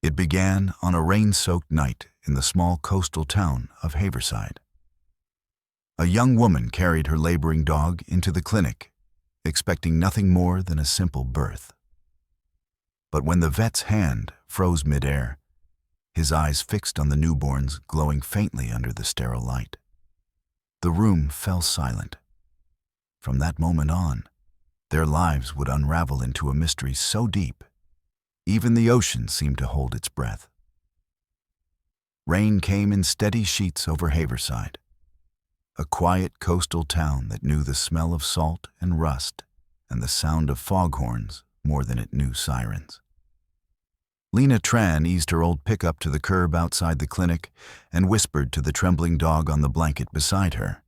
It began on a rain-soaked night in the small coastal town of Haverside. A young woman carried her laboring dog into the clinic, expecting nothing more than a simple birth. But when the vet's hand froze midair, his eyes fixed on the newborns glowing faintly under the sterile light, the room fell silent. From that moment on, their lives would unravel into a mystery so deep, even the ocean seemed to hold its breath. Rain came in steady sheets over Haverside, a quiet coastal town that knew the smell of salt and rust and the sound of foghorns more than it knew sirens. Lena Tran eased her old pickup to the curb outside the clinic and whispered to the trembling dog on the blanket beside her.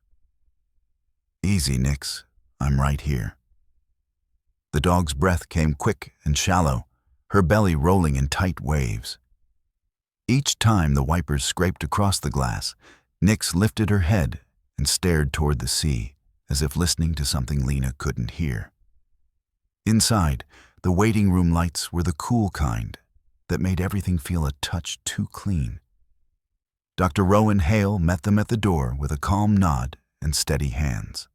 "Easy, Nix. I'm right here." The dog's breath came quick and shallow, her belly rolling in tight waves. Each time the wipers scraped across the glass, Nix lifted her head and stared toward the sea, as if listening to something Lena couldn't hear. Inside, the waiting room lights were the cool kind that made everything feel a touch too clean. Dr. Rowan Hale met them at the door with a calm nod and steady hands.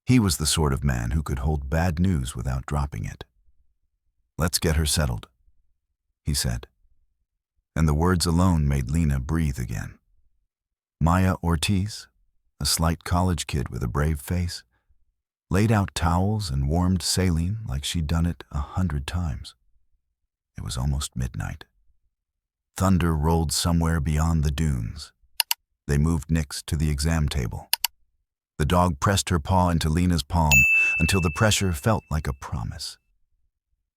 He was the sort of man who could hold bad news without dropping it. "Let's get her settled," he said. And the words alone made Lena breathe again. Maya Ortiz, a slight college kid with a brave face, laid out towels and warmed saline like she'd done it 100 times. It was almost midnight. Thunder rolled somewhere beyond the dunes. They moved Nix to the exam table. The dog pressed her paw into Lena's palm until the pressure felt like a promise.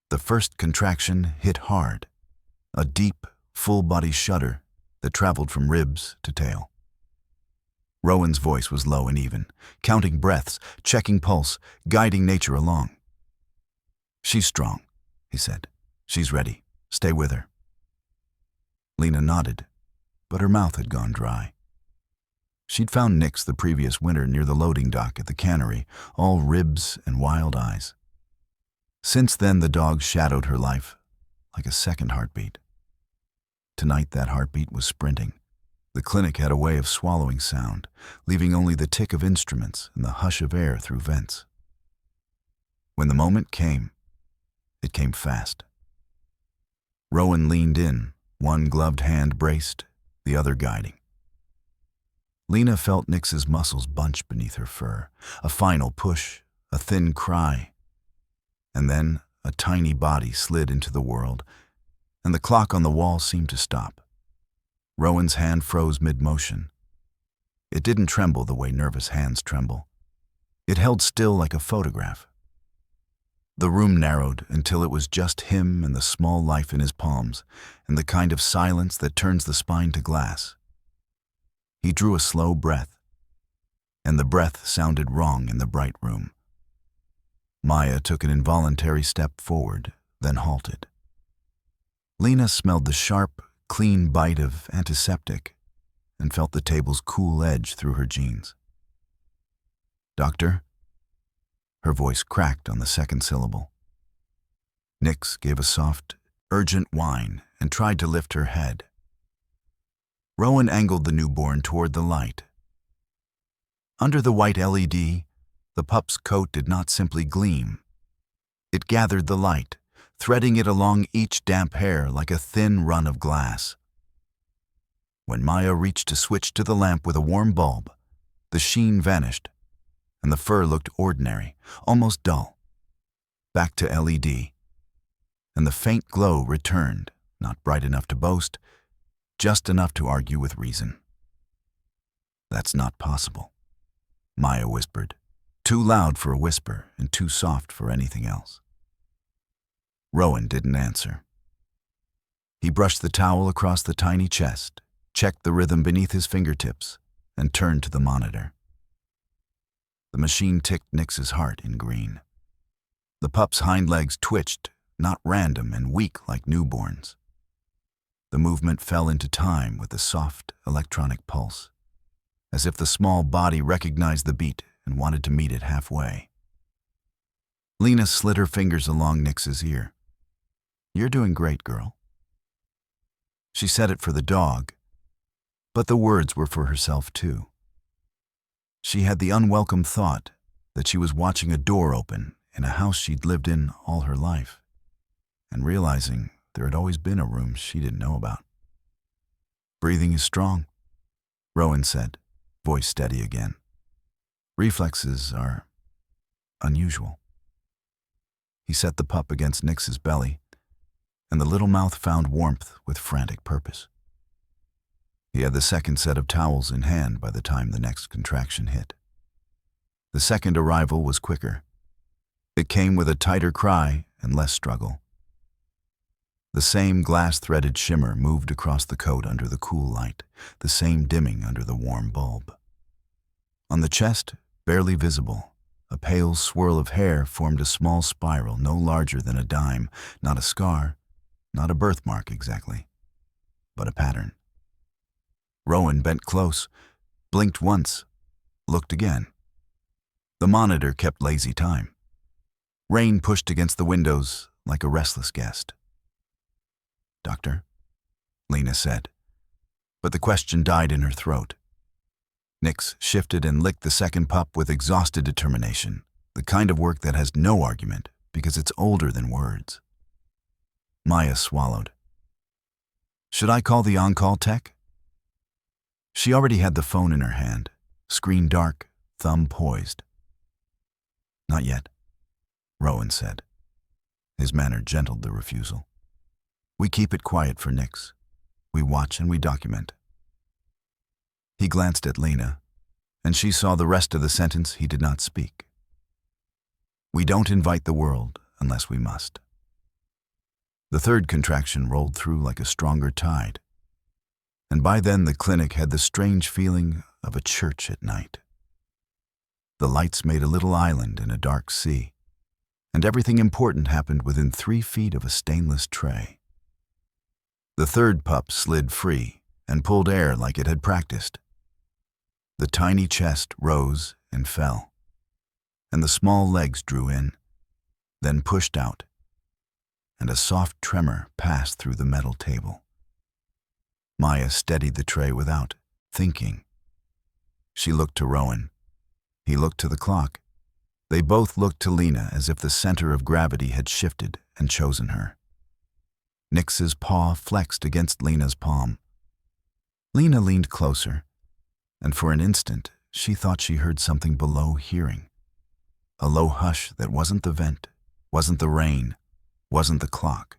The first contraction hit hard, a deep, full-body shudder that traveled from ribs to tail. Rowan's voice was low and even, counting breaths, checking pulse, guiding nature along. "She's strong," he said. "She's ready. Stay with her." Lena nodded, but her mouth had gone dry. She'd found Nix the previous winter near the loading dock at the cannery, all ribs and wild eyes. Since then, the dog shadowed her life like a second heartbeat. Tonight, that heartbeat was sprinting. The clinic had a way of swallowing sound, leaving only the tick of instruments and the hush of air through vents. When the moment came, it came fast. Rowan leaned in, one gloved hand braced, the other guiding. Lena felt Nix's muscles bunch beneath her fur, a final push, a thin cry, and then a tiny body slid into the world, and the clock on the wall seemed to stop. Rowan's hand froze mid-motion. It didn't tremble the way nervous hands tremble. It held still like a photograph. The room narrowed until it was just him and the small life in his palms, and the kind of silence that turns the spine to glass. He drew a slow breath, and the breath sounded wrong in the bright room. Maya took an involuntary step forward, then halted. Lena smelled the sharp, clean bite of antiseptic and felt the table's cool edge through her jeans. "Doctor?" Her voice cracked on the second syllable. Nix gave a soft, urgent whine and tried to lift her head. Rowan angled the newborn toward the light. Under the white LED, the pup's coat did not simply gleam. It gathered the light, threading it along each damp hair like a thin run of glass. When Maya reached to switch to the lamp with a warm bulb, the sheen vanished, and the fur looked ordinary, almost dull. Back to LED, and the faint glow returned, not bright enough to boast, just enough to argue with reason. "That's not possible," Maya whispered, too loud for a whisper and too soft for anything else. Rowan didn't answer. He brushed the towel across the tiny chest, checked the rhythm beneath his fingertips, and turned to the monitor. The machine ticked Nix's heart in green. The pup's hind legs twitched, not random and weak like newborns. The movement fell into time with the soft electronic pulse, as if the small body recognized the beat and wanted to meet it halfway. Lena slid her fingers along Nix's ear. "You're doing great, girl." She said it for the dog, but the words were for herself too. She had the unwelcome thought that she was watching a door open in a house she'd lived in all her life, and realizing there had always been a room she didn't know about. "Breathing is strong," Rowan said, voice steady again. "Reflexes are unusual." He set the pup against Nix's belly, and the little mouth found warmth with frantic purpose. He had the second set of towels in hand by the time the next contraction hit. The second arrival was quicker. It came with a tighter cry and less struggle. The same glass-threaded shimmer moved across the coat under the cool light, the same dimming under the warm bulb. On the chest, barely visible, a pale swirl of hair formed a small spiral no larger than a dime, not a scar, not a birthmark exactly, but a pattern. Rowan bent close, blinked once, looked again. The monitor kept lazy time. Rain pushed against the windows like a restless guest. "Doctor?" Lena said, but the question died in her throat. Nix shifted and licked the second pup with exhausted determination, the kind of work that has no argument because it's older than words. Maya swallowed. "Should I call the on-call tech?" She already had the phone in her hand, screen dark, thumb poised. "Not yet," Rowan said. His manner gentled the refusal. "We keep it quiet for Nix. We watch and we document." He glanced at Lena, and she saw the rest of the sentence he did not speak. "We don't invite the world unless we must." The third contraction rolled through like a stronger tide, and by then the clinic had the strange feeling of a church at night. The lights made a little island in a dark sea, and everything important happened within 3 feet of a stainless tray. The third pup slid free and pulled air like it had practiced. The tiny chest rose and fell, and the small legs drew in, then pushed out, and a soft tremor passed through the metal table. Maya steadied the tray without thinking. She looked to Rowan. He looked to the clock. They both looked to Lena as if the center of gravity had shifted and chosen her. Nix's paw flexed against Lena's palm. Lena leaned closer, and for an instant she thought she heard something below hearing. A low hush that wasn't the vent, wasn't the rain, wasn't the clock.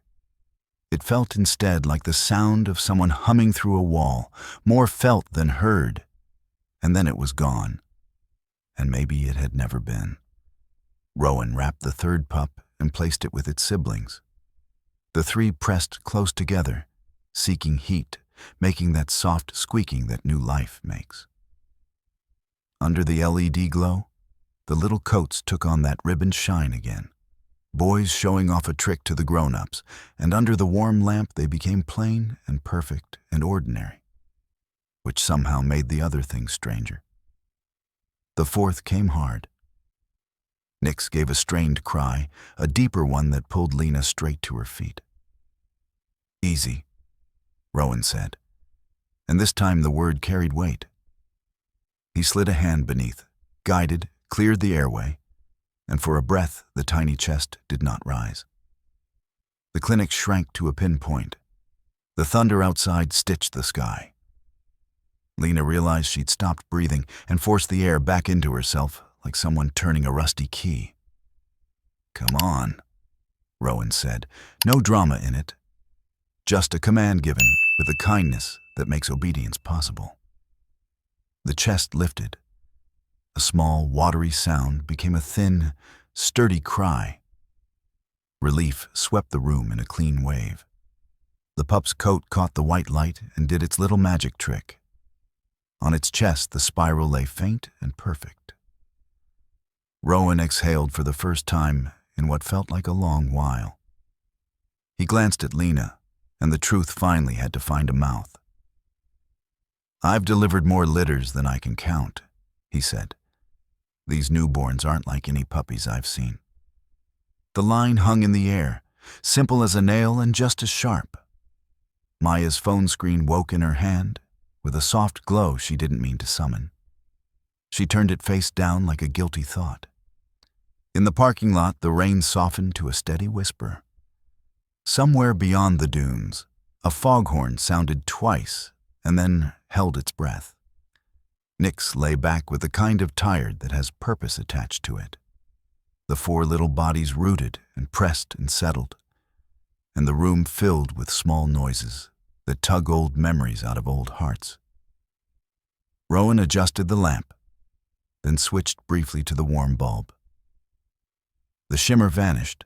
It felt instead like the sound of someone humming through a wall, more felt than heard. And then it was gone. And maybe it had never been. Rowan wrapped the third pup and placed it with its siblings. The 3 pressed close together, seeking heat, making that soft squeaking that new life makes. Under the LED glow, the little coats took on that ribbon shine again. Boys showing off a trick to the grown-ups, and under the warm lamp they became plain and perfect and ordinary, which somehow made the other things stranger. The fourth came hard. Nix gave a strained cry, a deeper one that pulled Lena straight to her feet. "Easy," Rowan said, and this time the word carried weight. He slid a hand beneath, guided, cleared the airway, and for a breath the tiny chest did not rise. The clinic shrank to a pinpoint. The thunder outside stitched the sky. Lena realized she'd stopped breathing and forced the air back into herself like someone turning a rusty key. "Come on," Rowan said. "No drama in it. Just a command given with a kindness that makes obedience possible." The chest lifted. A small, watery sound became a thin, sturdy cry. Relief swept the room in a clean wave. The pup's coat caught the white light and did its little magic trick. On its chest, the spiral lay faint and perfect. Rowan exhaled for the first time in what felt like a long while. He glanced at Lena, and the truth finally had to find a mouth. "I've delivered more litters than I can count," he said. "These newborns aren't like any puppies I've seen." The line hung in the air, simple as a nail and just as sharp. Maya's phone screen woke in her hand with a soft glow she didn't mean to summon. She turned it face down like a guilty thought. In the parking lot, the rain softened to a steady whisper. Somewhere beyond the dunes, a foghorn sounded twice and then held its breath. Nix lay back with the kind of tired that has purpose attached to it. The four little bodies rooted and pressed and settled, and the room filled with small noises that tug old memories out of old hearts. Rowan adjusted the lamp, then switched briefly to the warm bulb. The shimmer vanished,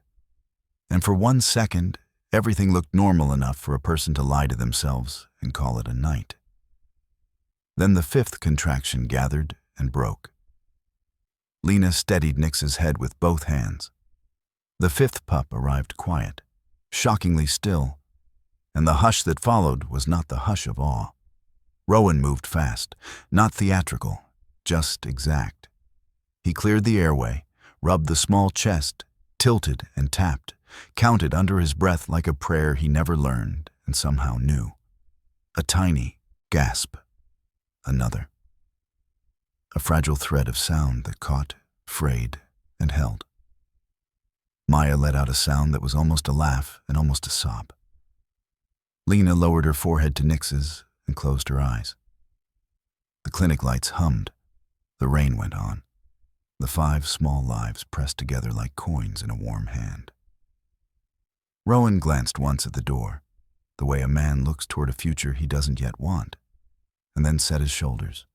and for 1 second, everything looked normal enough for a person to lie to themselves and call it a night. Then the fifth contraction gathered and broke. Lena steadied Nix's head with both hands. The fifth pup arrived quiet, shockingly still, and the hush that followed was not the hush of awe. Rowan moved fast, not theatrical, just exact. He cleared the airway, rubbed the small chest, tilted and tapped, counted under his breath like a prayer he never learned and somehow knew. A tiny gasp. Another. A fragile thread of sound that caught, frayed, and held. Maya let out a sound that was almost a laugh and almost a sob. Lena lowered her forehead to Nix's and closed her eyes. The clinic lights hummed. The rain went on. The 5 small lives pressed together like coins in a warm hand. Rowan glanced once at the door, the way a man looks toward a future he doesn't yet want, and then set his shoulders.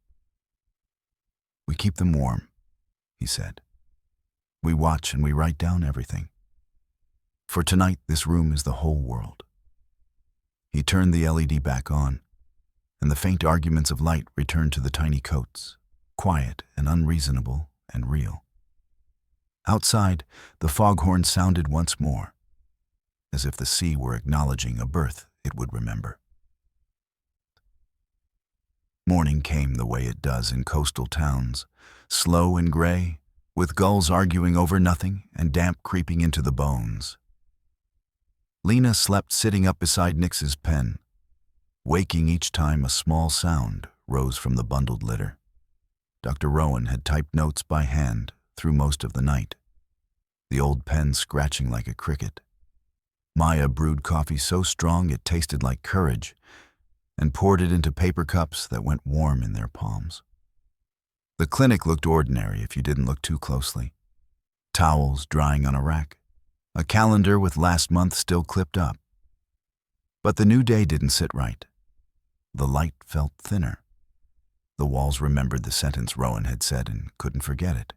"We keep them warm," he said. "We watch and we write down everything. For tonight, this room is the whole world." He turned the LED back on, and the faint arguments of light returned to the tiny coats, quiet and unreasonable and real. Outside, the foghorn sounded once more, as if the sea were acknowledging a birth it would remember. Morning came the way it does in coastal towns, slow and gray, with gulls arguing over nothing and damp creeping into the bones. Lena slept sitting up beside Nix's pen, waking each time a small sound rose from the bundled litter. Dr. Rowan had typed notes by hand through most of the night, the old pen scratching like a cricket. Maya brewed coffee so strong it tasted like courage, and poured it into paper cups that went warm in their palms. The clinic looked ordinary if you didn't look too closely. Towels drying on a rack, a calendar with last month still clipped up. But the new day didn't sit right. The light felt thinner. The walls remembered the sentence Rowan had said and couldn't forget it.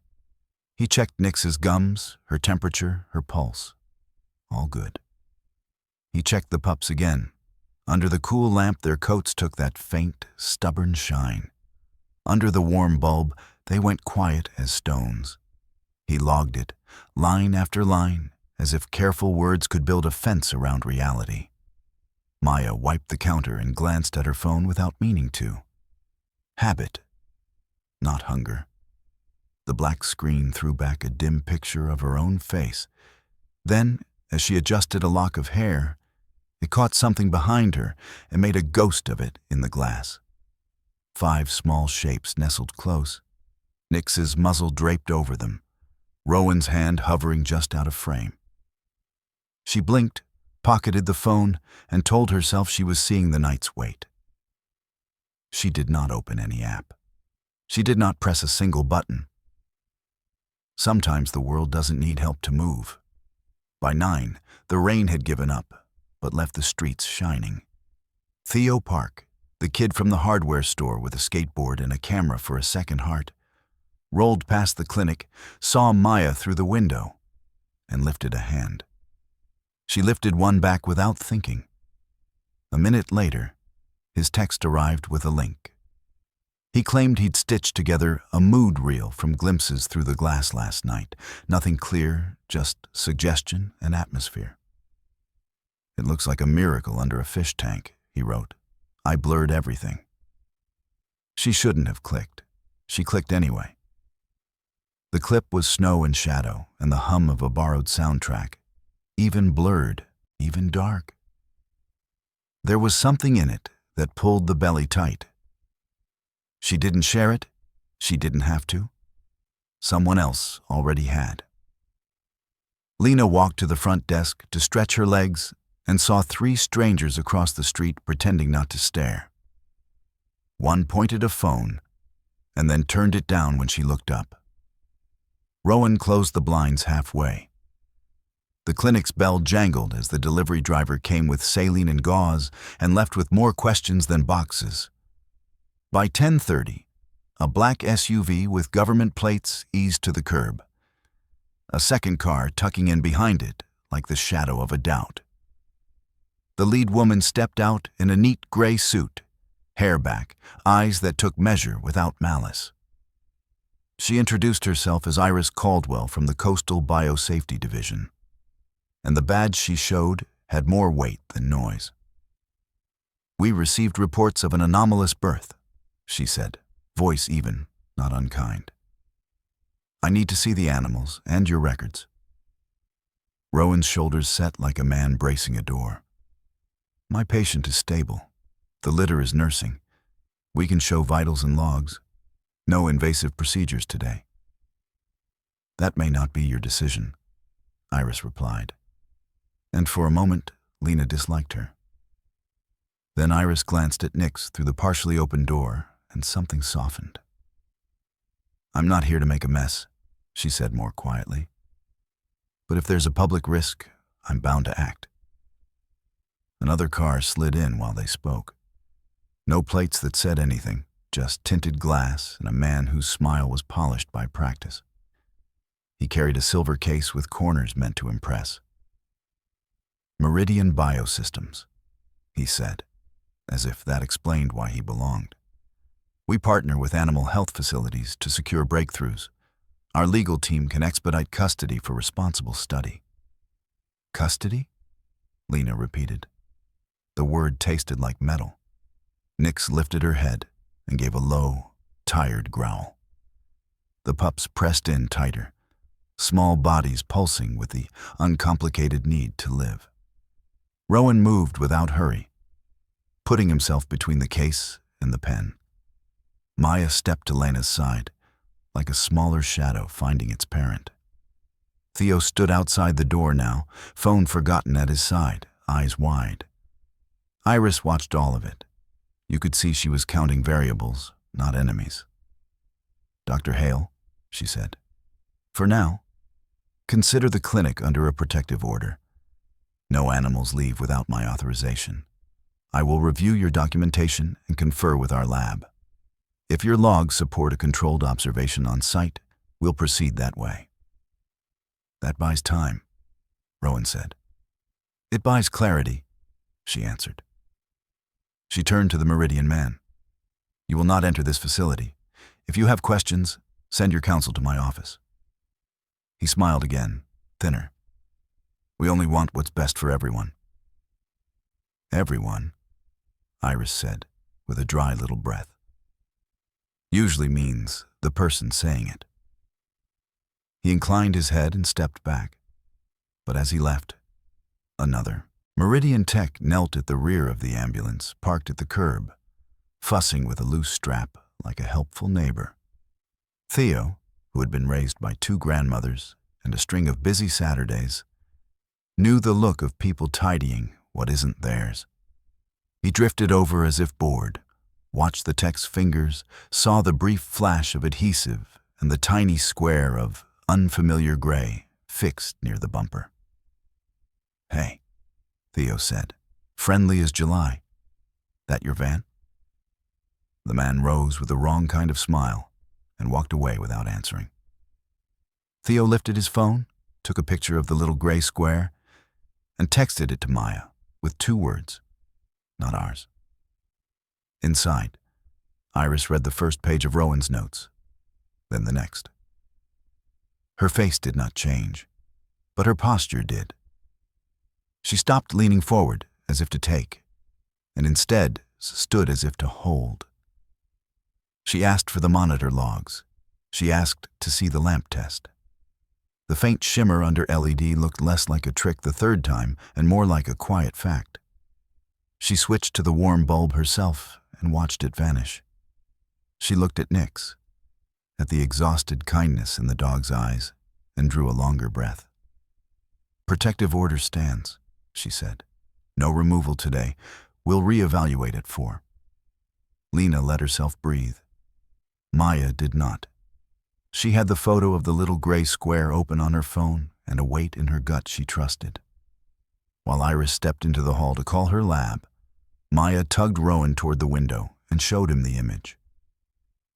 He checked Nix's gums, her temperature, her pulse. All good. He checked the pups again. Under the cool lamp, their coats took that faint, stubborn shine. Under the warm bulb, they went quiet as stones. He logged it, line after line, as if careful words could build a fence around reality. Maya wiped the counter and glanced at her phone without meaning to. Habit, not hunger. The black screen threw back a dim picture of her own face. Then, as she adjusted a lock of hair, it caught something behind her and made a ghost of it in the glass. 5 small shapes nestled close, Nix's muzzle draped over them, Rowan's hand hovering just out of frame. She blinked, pocketed the phone, and told herself she was seeing the night's wait. She did not open any app. She did not press a single button. Sometimes the world doesn't need help to move. By 9, the rain had given up, but left the streets shining. Theo Park, the kid from the hardware store with a skateboard and a camera for a second heart, rolled past the clinic, saw Maya through the window, and lifted a hand. She lifted one back without thinking. A minute later, his text arrived with a link. He claimed he'd stitched together a mood reel from glimpses through the glass last night. Nothing clear, just suggestion and atmosphere. "It looks like a miracle under a fish tank," he wrote. "I blurred everything." She shouldn't have clicked. She clicked anyway. The clip was snow and shadow and the hum of a borrowed soundtrack, even blurred, even dark. There was something in it that pulled the belly tight. She didn't share it. She didn't have to. Someone else already had. Lena walked to the front desk to stretch her legs and saw 3 strangers across the street pretending not to stare. One pointed a phone and then turned it down when she looked up. Rowan closed the blinds halfway. The clinic's bell jangled as the delivery driver came with saline and gauze and left with more questions than boxes. By 10:30, a black SUV with government plates eased to the curb. A second car tucking in behind it like the shadow of a doubt. The lead woman stepped out in a neat gray suit, hair back, eyes that took measure without malice. She introduced herself as Iris Caldwell from the Coastal Biosafety Division, and the badge she showed had more weight than noise. "We received reports of an anomalous birth," she said, voice even, not unkind. "I need to see the animals and your records." Rowan's shoulders set like a man bracing a door. "My patient is stable. The litter is nursing. We can show vitals and logs. No invasive procedures today." "That may not be your decision," Iris replied. And for a moment, Lena disliked her. Then Iris glanced at Nix through the partially open door, and something softened. "I'm not here to make a mess," she said more quietly. "But if there's a public risk, I'm bound to act." Another car slid in while they spoke. No plates that said anything, just tinted glass and a man whose smile was polished by practice. He carried a silver case with corners meant to impress. "Meridian Biosystems," he said, as if that explained why he belonged. "We partner with animal health facilities to secure breakthroughs. Our legal team can expedite custody for responsible study." "Custody?" Lena repeated. The word tasted like metal. Nix lifted her head and gave a low, tired growl. The pups pressed in tighter, small bodies pulsing with the uncomplicated need to live. Rowan moved without hurry, putting himself between the case and the pen. Maya stepped to Lena's side, like a smaller shadow finding its parent. Theo stood outside the door now, phone forgotten at his side, eyes wide. Iris watched all of it. You could see she was counting variables, not enemies. "Dr. Hale," she said, "for now, consider the clinic under a protective order. No animals leave without my authorization. I will review your documentation and confer with our lab. If your logs support a controlled observation on site, we'll proceed that way." "That buys time," Rowan said. "It buys clarity," she answered. She turned to the Meridian man. "You will not enter this facility. If you have questions, send your counsel to my office." He smiled again, thinner. "We only want what's best for everyone." "Everyone," Iris said, with a dry little breath, "usually means the person saying it." He inclined his head and stepped back. But as he left, another Meridian tech knelt at the rear of the ambulance, parked at the curb, fussing with a loose strap like a helpful neighbor. Theo, who had been raised by 2 grandmothers and a string of busy Saturdays, knew the look of people tidying what isn't theirs. He drifted over as if bored, watched the tech's fingers, saw the brief flash of adhesive and the tiny square of unfamiliar gray fixed near the bumper. "Hey," Theo said, friendly as July. "That your van?" The man rose with the wrong kind of smile and walked away without answering. Theo lifted his phone, took a picture of the little gray square, and texted it to Maya with 2 words, "Not ours." Inside, Iris read the first page of Rowan's notes, then the next. Her face did not change, but her posture did. She stopped leaning forward as if to take, and instead stood as if to hold. She asked for the monitor logs. She asked to see the lamp test. The faint shimmer under LED looked less like a trick the 3rd time and more like a quiet fact. She switched to the warm bulb herself and watched it vanish. She looked at Nix, at the exhausted kindness in the dog's eyes, and drew a longer breath. "Protective order stands," she said. "No removal today. We'll reevaluate at 4. Lena let herself breathe. Maya did not. She had the photo of the little gray square open on her phone and a weight in her gut she trusted. While Iris stepped into the hall to call her lab, Maya tugged Rowan toward the window and showed him the image.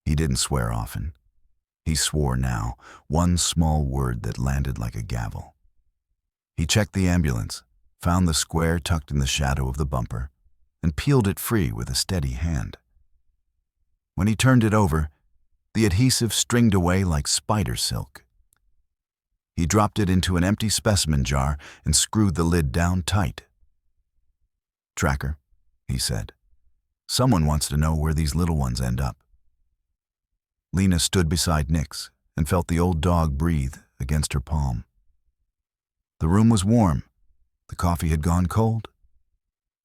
He didn't swear often. He swore now, one small word that landed like a gavel. He checked the ambulance, found the square tucked in the shadow of the bumper, and peeled it free with a steady hand. When he turned it over, the adhesive stringed away like spider silk. He dropped it into an empty specimen jar and screwed the lid down tight. "Tracker," he said. "Someone wants to know where these little ones end up." Lena stood beside Nix and felt the old dog breathe against her palm. The room was warm. The coffee had gone cold.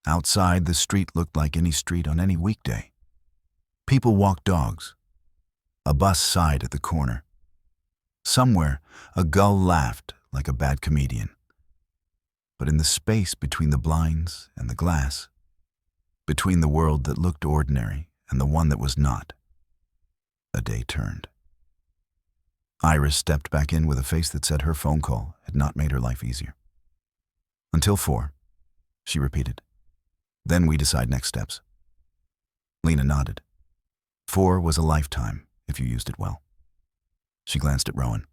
Outside, the street looked like any street on any weekday. People walked dogs. A bus sighed at the corner. Somewhere, a gull laughed like a bad comedian. But in the space between the blinds and the glass, between the world that looked ordinary and the one that was not, a day turned. Iris stepped back in with a face that said her phone call had not made her life easier. "Until 4, she repeated. "Then we decide next steps." Lena nodded. 4 was a lifetime if you used it well. She glanced at Rowan.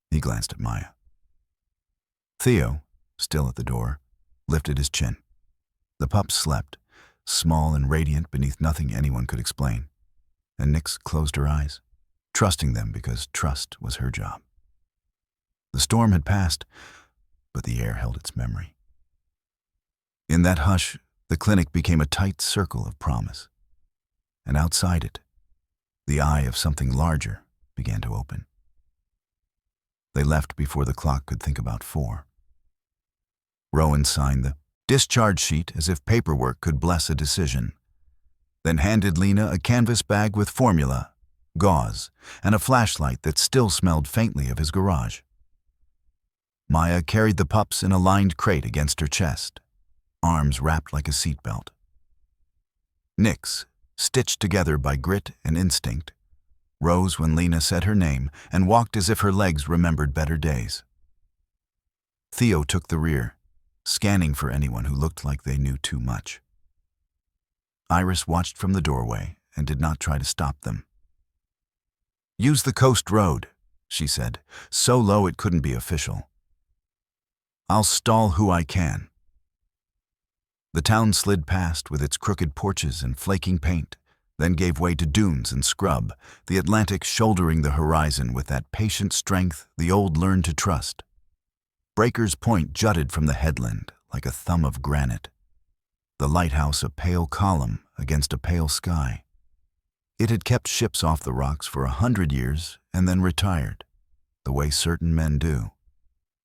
He glanced at Maya. Theo, still at the door, lifted his chin. The pups slept, small and radiant beneath nothing anyone could explain, and Nix closed her eyes, trusting them because trust was her job. The storm had passed, but the air held its memory. In that hush, the clinic became a tight circle of promise, and outside it, the eye of something larger began to open. They left before the clock could think about 4. Rowan signed the discharge sheet as if paperwork could bless a decision, then handed Lena a canvas bag with formula, gauze, and a flashlight that still smelled faintly of his garage. Maya carried the pups in a lined crate against her chest, arms wrapped like a seatbelt. Nix, stitched together by grit and instinct, rose when Lena said her name and walked as if her legs remembered better days. Theo took the rear, scanning for anyone who looked like they knew too much. Iris watched from the doorway and did not try to stop them. "Use the coast road," she said, so low it couldn't be official. "I'll stall who I can." The town slid past with its crooked porches and flaking paint, then gave way to dunes and scrub, the Atlantic shouldering the horizon with that patient strength the old learned to trust. Breaker's Point jutted from the headland like a thumb of granite, the lighthouse a pale column against a pale sky. It had kept ships off the rocks for 100 years and then retired, the way certain men do,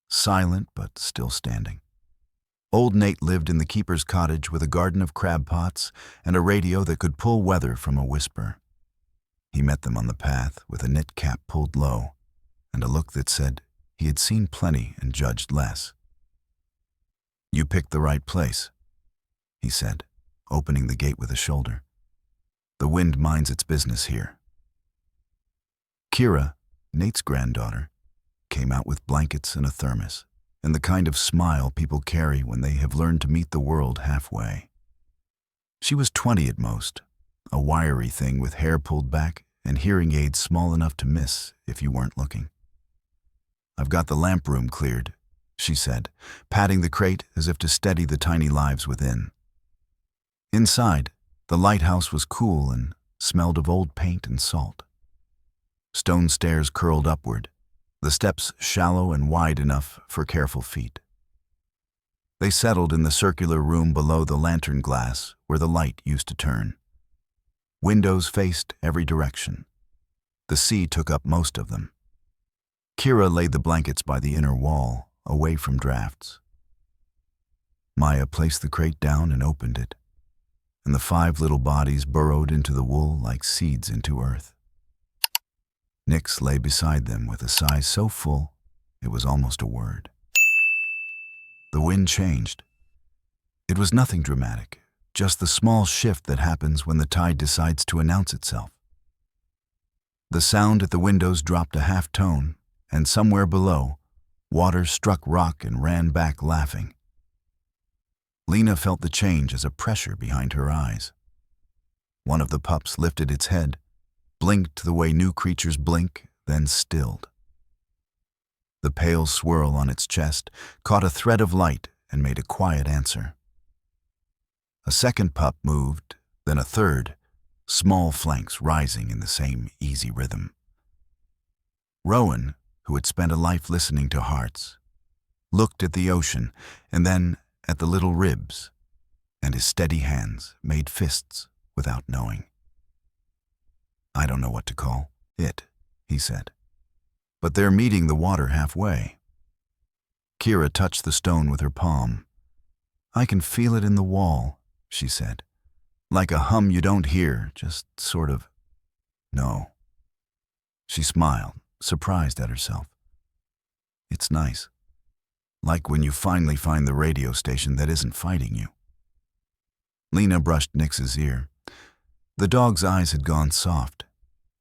silent but still standing. Old Nate lived in the keeper's cottage with a garden of crab pots and a radio that could pull weather from a whisper. He met them on the path with a knit cap pulled low and a look that said he had seen plenty and judged less. "You picked the right place," he said, opening the gate with a shoulder. "The wind minds its business here." Kira, Nate's granddaughter, came out with blankets and a thermos, and the kind of smile people carry when they have learned to meet the world halfway. She was 20 at most, a wiry thing with hair pulled back and hearing aids small enough to miss if you weren't looking. "I've got the lamp room cleared," she said, patting the crate as if to steady the tiny lives within. Inside, the lighthouse was cool and smelled of old paint and salt. Stone stairs curled upward, the steps shallow and wide enough for careful feet. They settled in the circular room below the lantern glass where the light used to turn. Windows faced every direction. The sea took up most of them. Kira laid the blankets by the inner wall, away from drafts. Maya placed the crate down and opened it, and the 5 little bodies burrowed into the wool like seeds into earth. Nix lay beside them with a sigh so full it was almost a word. The wind changed. It was nothing dramatic, just the small shift that happens when the tide decides to announce itself. The sound at the windows dropped a half tone, and somewhere below, water struck rock and ran back laughing. Lena felt the change as a pressure behind her eyes. One of the pups lifted its head, blinked the way new creatures blink, then stilled. The pale swirl on its chest caught a thread of light and made a quiet answer. A second pup moved, then a third, small flanks rising in the same easy rhythm. Rowan, who had spent a life listening to hearts, looked at the ocean and then at the little ribs, and his steady hands made fists without knowing. "I don't know what to call it," he said, "but they're meeting the water halfway." Kira touched the stone with her palm. "I can feel it in the wall," she said. "Like a hum you don't hear, just sort of." "No." She smiled, surprised at herself. "It's nice. Like when you finally find the radio station that isn't fighting you." Lena brushed Nix's ear. The dog's eyes had gone soft,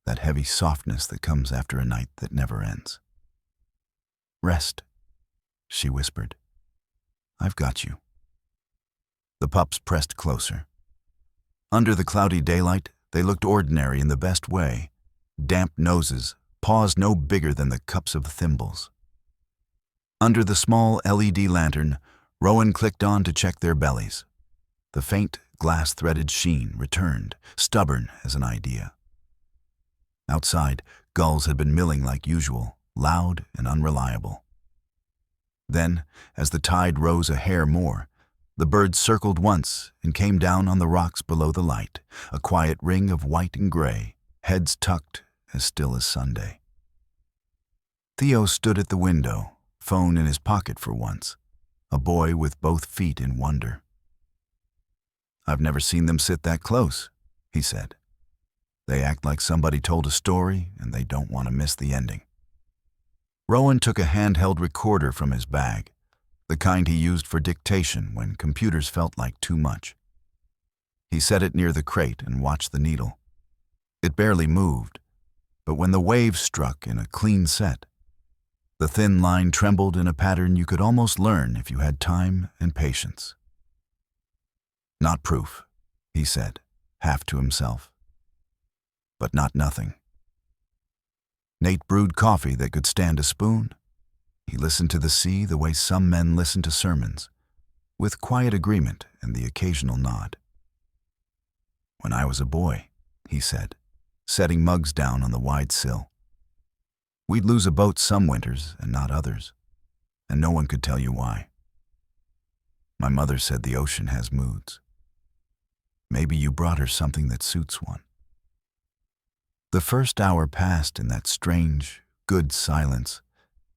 that heavy softness that comes after a night that never ends. "Rest," she whispered. "I've got you." The pups pressed closer. Under the cloudy daylight, they looked ordinary in the best way. Damp noses, paws no bigger than the cups of thimbles. Under the small LED lantern, Rowan clicked on to check their bellies. The faint, glass-threaded sheen returned, stubborn as an idea. Outside, gulls had been milling like usual, loud and unreliable. Then, as the tide rose a hair more, the birds circled once and came down on the rocks below the light, a quiet ring of white and gray, heads tucked as still as Sunday. Theo stood at the window, phone in his pocket for once, a boy with both feet in wonder. "I've never seen them sit that close," he said. "They act like somebody told a story and they don't want to miss the ending." Rowan took a handheld recorder from his bag, the kind he used for dictation when computers felt like too much. He set it near the crate and watched the needle. It barely moved, but when the wave struck in a clean set, the thin line trembled in a pattern you could almost learn if you had time and patience. "Not proof," he said, half to himself. "But not nothing." Nate brewed coffee that could stand a spoon. He listened to the sea the way some men listen to sermons, with quiet agreement and the occasional nod. "When I was a boy," he said, setting mugs down on the wide sill, "we'd lose a boat some winters and not others, and no one could tell you why. My mother said the ocean has moods. Maybe you brought her something that suits one." The first hour passed in that strange, good silence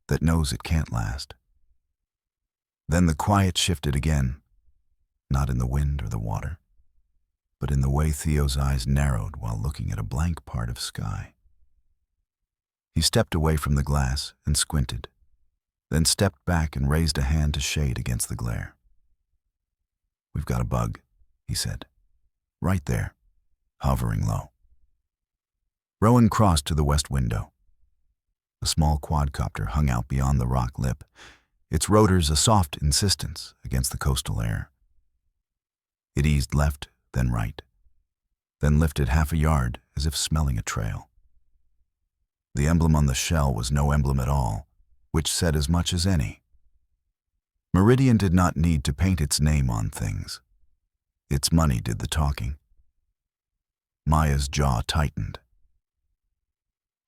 that knows it can't last. Then the quiet shifted again, not in the wind or the water, but in the way Theo's eyes narrowed while looking at a blank part of sky. He stepped away from the glass and squinted, then stepped back and raised a hand to shade against the glare. "We've got a bug," he said. "Right there, hovering low." Rowan crossed to the west window. A small quadcopter hung out beyond the rock lip, its rotors a soft insistence against the coastal air. It eased left, then right, then lifted half a yard as if smelling a trail. The emblem on the shell was no emblem at all, which said as much as any. Meridian did not need to paint its name on things. Its money did the talking. Maya's jaw tightened.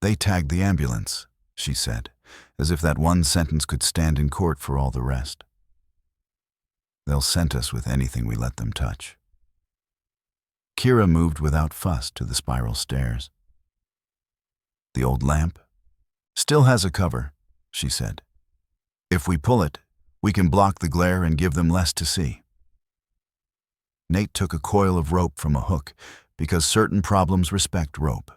"They tagged the ambulance," she said, as if that one sentence could stand in court for all the rest. "They'll scent us with anything we let them touch." Kira moved without fuss to the spiral stairs. "The old lamp still has a cover," she said. "If we pull it, we can block the glare and give them less to see." Nate took a coil of rope from a hook because certain problems respect rope.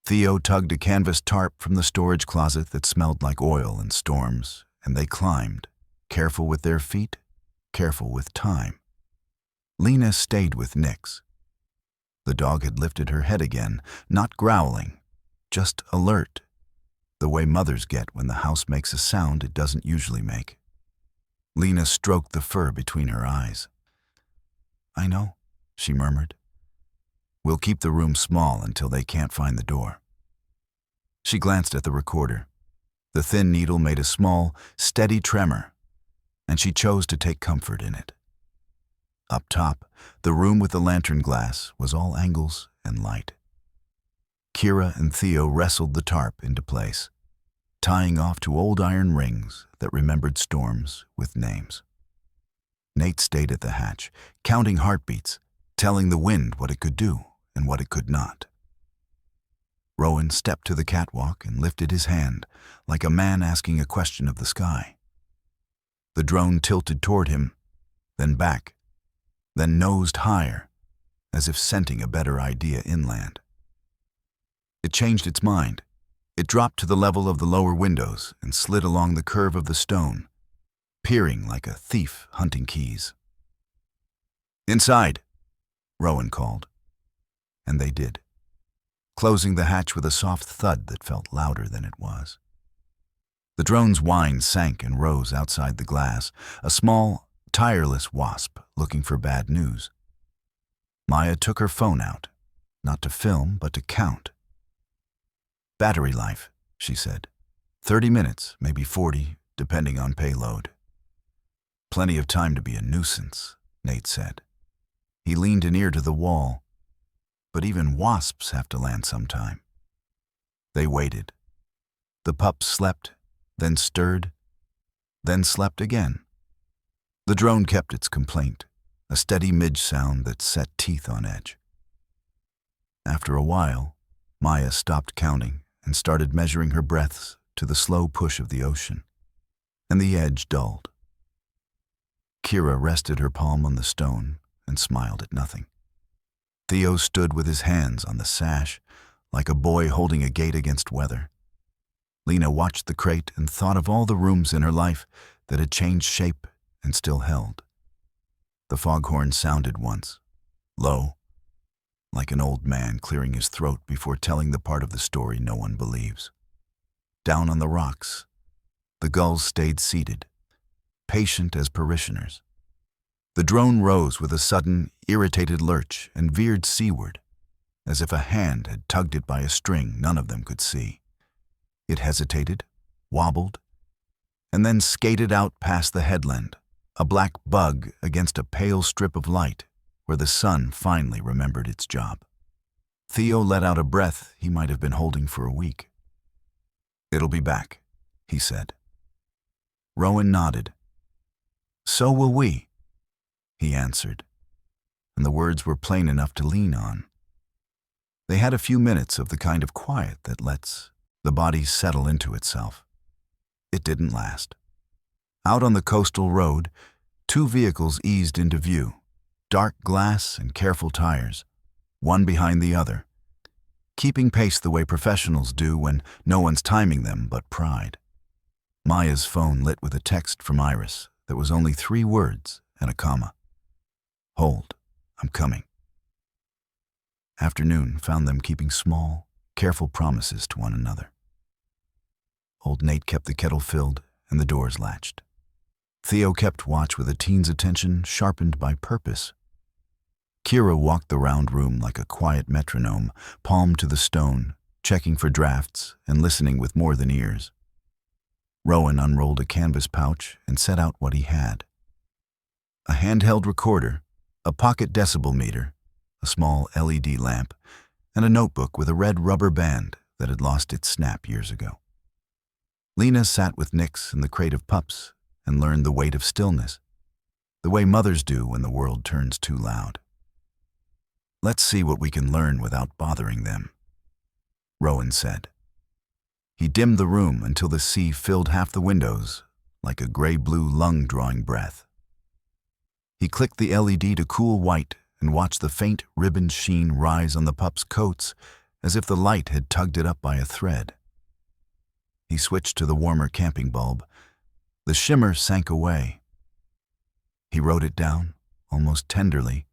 Theo tugged a canvas tarp from the storage closet that smelled like oil and storms, and they climbed, careful with their feet, careful with time. Lena stayed with Nix. The dog had lifted her head again, not growling, just alert, the way mothers get when the house makes a sound it doesn't usually make. Lena stroked the fur between her eyes. "I know," she murmured. "We'll keep the room small until they can't find the door." She glanced at the recorder. The thin needle made a small, steady tremor, and she chose to take comfort in it. Up top, the room with the lantern glass was all angles and light. Kira and Theo wrestled the tarp into place, tying off to old iron rings that remembered storms with names. Nate stayed at the hatch, counting heartbeats, telling the wind what it could do and what it could not. Rowan stepped to the catwalk and lifted his hand, like a man asking a question of the sky. The drone tilted toward him, then back, then nosed higher, as if scenting a better idea inland. It changed its mind. It dropped to the level of the lower windows and slid along the curve of the stone, peering like a thief hunting keys. "Inside," Rowan called. And they did, closing the hatch with a soft thud that felt louder than it was. The drone's whine sank and rose outside the glass, a small, tireless wasp looking for bad news. Maya took her phone out, not to film, but to count. "Battery life," she said. 30 minutes, maybe 40, depending on payload." "Plenty of time to be a nuisance," Nate said. He leaned an ear to the wall. "But even wasps have to land sometime." They waited. The pup slept, then stirred, then slept again. The drone kept its complaint, a steady midge sound that set teeth on edge. After a while, Maya stopped counting and started measuring her breaths to the slow push of the ocean, and the edge dulled. Kira rested her palm on the stone and smiled at nothing. Theo stood with his hands on the sash, like a boy holding a gate against weather. Lena watched the crate and thought of all the rooms in her life that had changed shape and still held. The foghorn sounded once, low, like an old man clearing his throat before telling the part of the story no one believes. Down on the rocks, the gulls stayed seated, patient as parishioners. The drone rose with a sudden, irritated lurch and veered seaward, as if a hand had tugged it by a string none of them could see. It hesitated, wobbled, and then skated out past the headland, a black bug against a pale strip of light where the sun finally remembered its job. Theo let out a breath he might have been holding for a week. "It'll be back," he said. Rowan nodded. "So will we," he answered, and the words were plain enough to lean on. They had a few minutes of the kind of quiet that lets the body settle into itself. It didn't last. Out on the coastal road, 2 vehicles eased into view, dark glass and careful tires, one behind the other, keeping pace the way professionals do when no one's timing them but pride. Maya's phone lit with a text from Iris that was only 3 words and a comma. "Hold, I'm coming." Afternoon found them keeping small, careful promises to one another. Old Nate kept the kettle filled and the doors latched. Theo kept watch with a teen's attention sharpened by purpose. Kira walked the round room like a quiet metronome, palm to the stone, checking for drafts and listening with more than ears. Rowan unrolled a canvas pouch and set out what he had. A handheld recorder, a pocket decibel meter, a small LED lamp, and a notebook with a red rubber band that had lost its snap years ago. Lena sat with Nix in the crate of pups and learned the weight of stillness, the way mothers do when the world turns too loud. "Let's see what we can learn without bothering them," Rowan said. He dimmed the room until the sea filled half the windows like a gray-blue lung drawing breath. He clicked the LED to cool white and watched the faint ribbon sheen rise on the pup's coats as if the light had tugged it up by a thread. He switched to the warmer camping bulb. The shimmer sank away. He wrote it down, almost tenderly,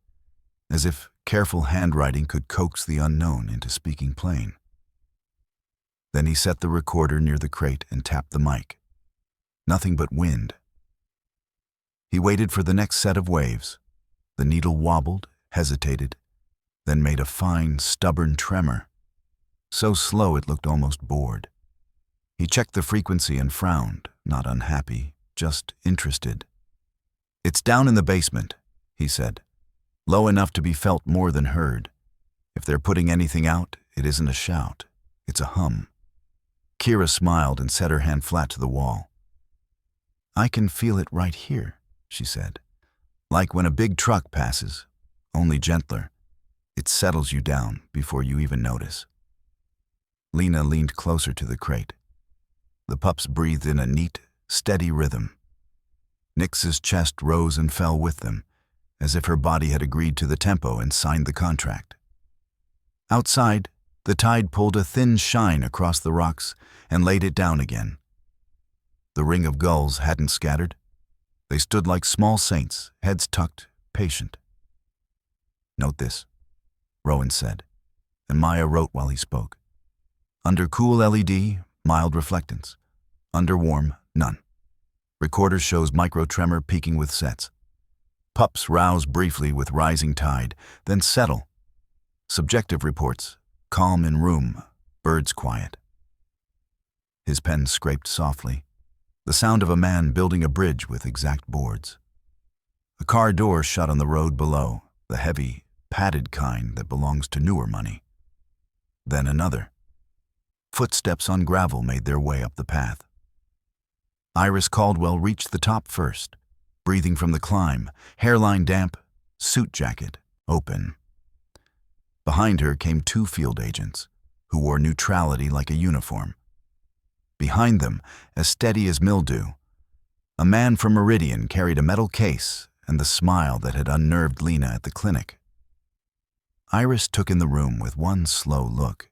as if careful handwriting could coax the unknown into speaking plain. Then he set the recorder near the crate and tapped the mic. Nothing but wind. He waited for the next set of waves. The needle wobbled, hesitated, then made a fine, stubborn tremor, so slow it looked almost bored. He checked the frequency and frowned, not unhappy, just interested. "It's down in the basement," he said, "low enough to be felt more than heard. If they're putting anything out, it isn't a shout, it's a hum." Kira smiled and set her hand flat to the wall. "I can feel it right here," she said. "Like when a big truck passes, only gentler. It settles you down before you even notice." Lena leaned closer to the crate. The pups breathed in a neat, steady rhythm. Nix's chest rose and fell with them, as if her body had agreed to the tempo and signed the contract. Outside, the tide pulled a thin shine across the rocks and laid it down again. The ring of gulls hadn't scattered. They stood like small saints, heads tucked, patient. "Note this," Rowan said, and Maya wrote while he spoke. "Under cool LED, mild reflectance. Under warm, none. Recorder shows micro-tremor peaking with sets. Pups rouse briefly with rising tide, then settle. Subjective reports, calm in room, birds quiet." His pen scraped softly, the sound of a man building a bridge with exact boards. A car door shut on the road below, the heavy, padded kind that belongs to newer money. Then another. Footsteps on gravel made their way up the path. Iris Caldwell reached the top first, breathing from the climb, hairline damp, suit jacket open. Behind her came two field agents, who wore neutrality like a uniform. Behind them, as steady as mildew, a man from Meridian carried a metal case and the smile that had unnerved Lena at the clinic. Iris took in the room with one slow look.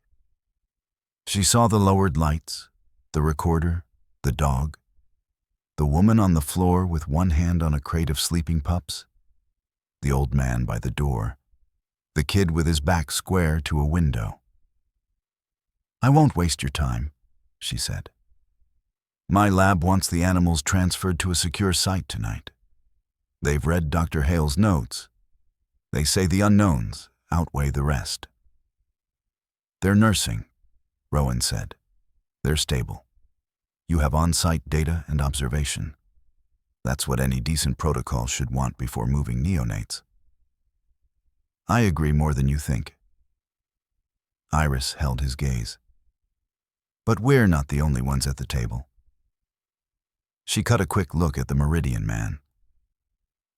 She saw the lowered lights, the recorder, the dog, the woman on the floor with one hand on a crate of sleeping pups, the old man by the door, the kid with his back square to a window. "I won't waste your time," she said. "My lab wants the animals transferred to a secure site tonight. They've read Dr. Hale's notes. They say the unknowns outweigh the rest." "They're nursing," Rowan said. "They're stable. You have on-site data and observation. That's what any decent protocol should want before moving neonates." "I agree more than you think." Iris held his gaze. "But we're not the only ones at the table." She cut a quick look at the Meridian man.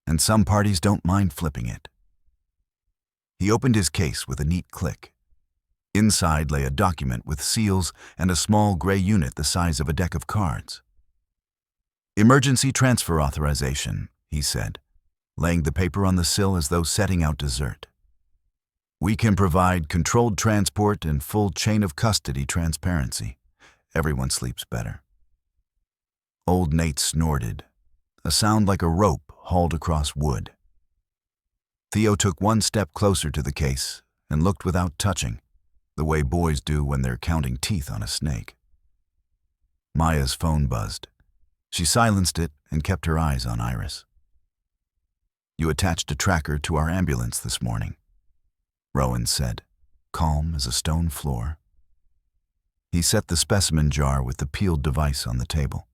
"And some parties don't mind flipping it." He opened his case with a neat click. Inside lay a document with seals and a small gray unit the size of a deck of cards. "Emergency transfer authorization," he said, laying the paper on the sill as though setting out dessert. "We can provide controlled transport and full chain of custody transparency. Everyone sleeps better." Old Nate snorted, a sound like a rope hauled across wood. Theo took one step closer to the case and looked without touching, the way boys do when they're counting teeth on a snake. Maya's phone buzzed. She silenced it and kept her eyes on Iris. "You attached a tracker to our ambulance this morning," Rowan said, calm as a stone floor. He set the specimen jar with the peeled device on the table.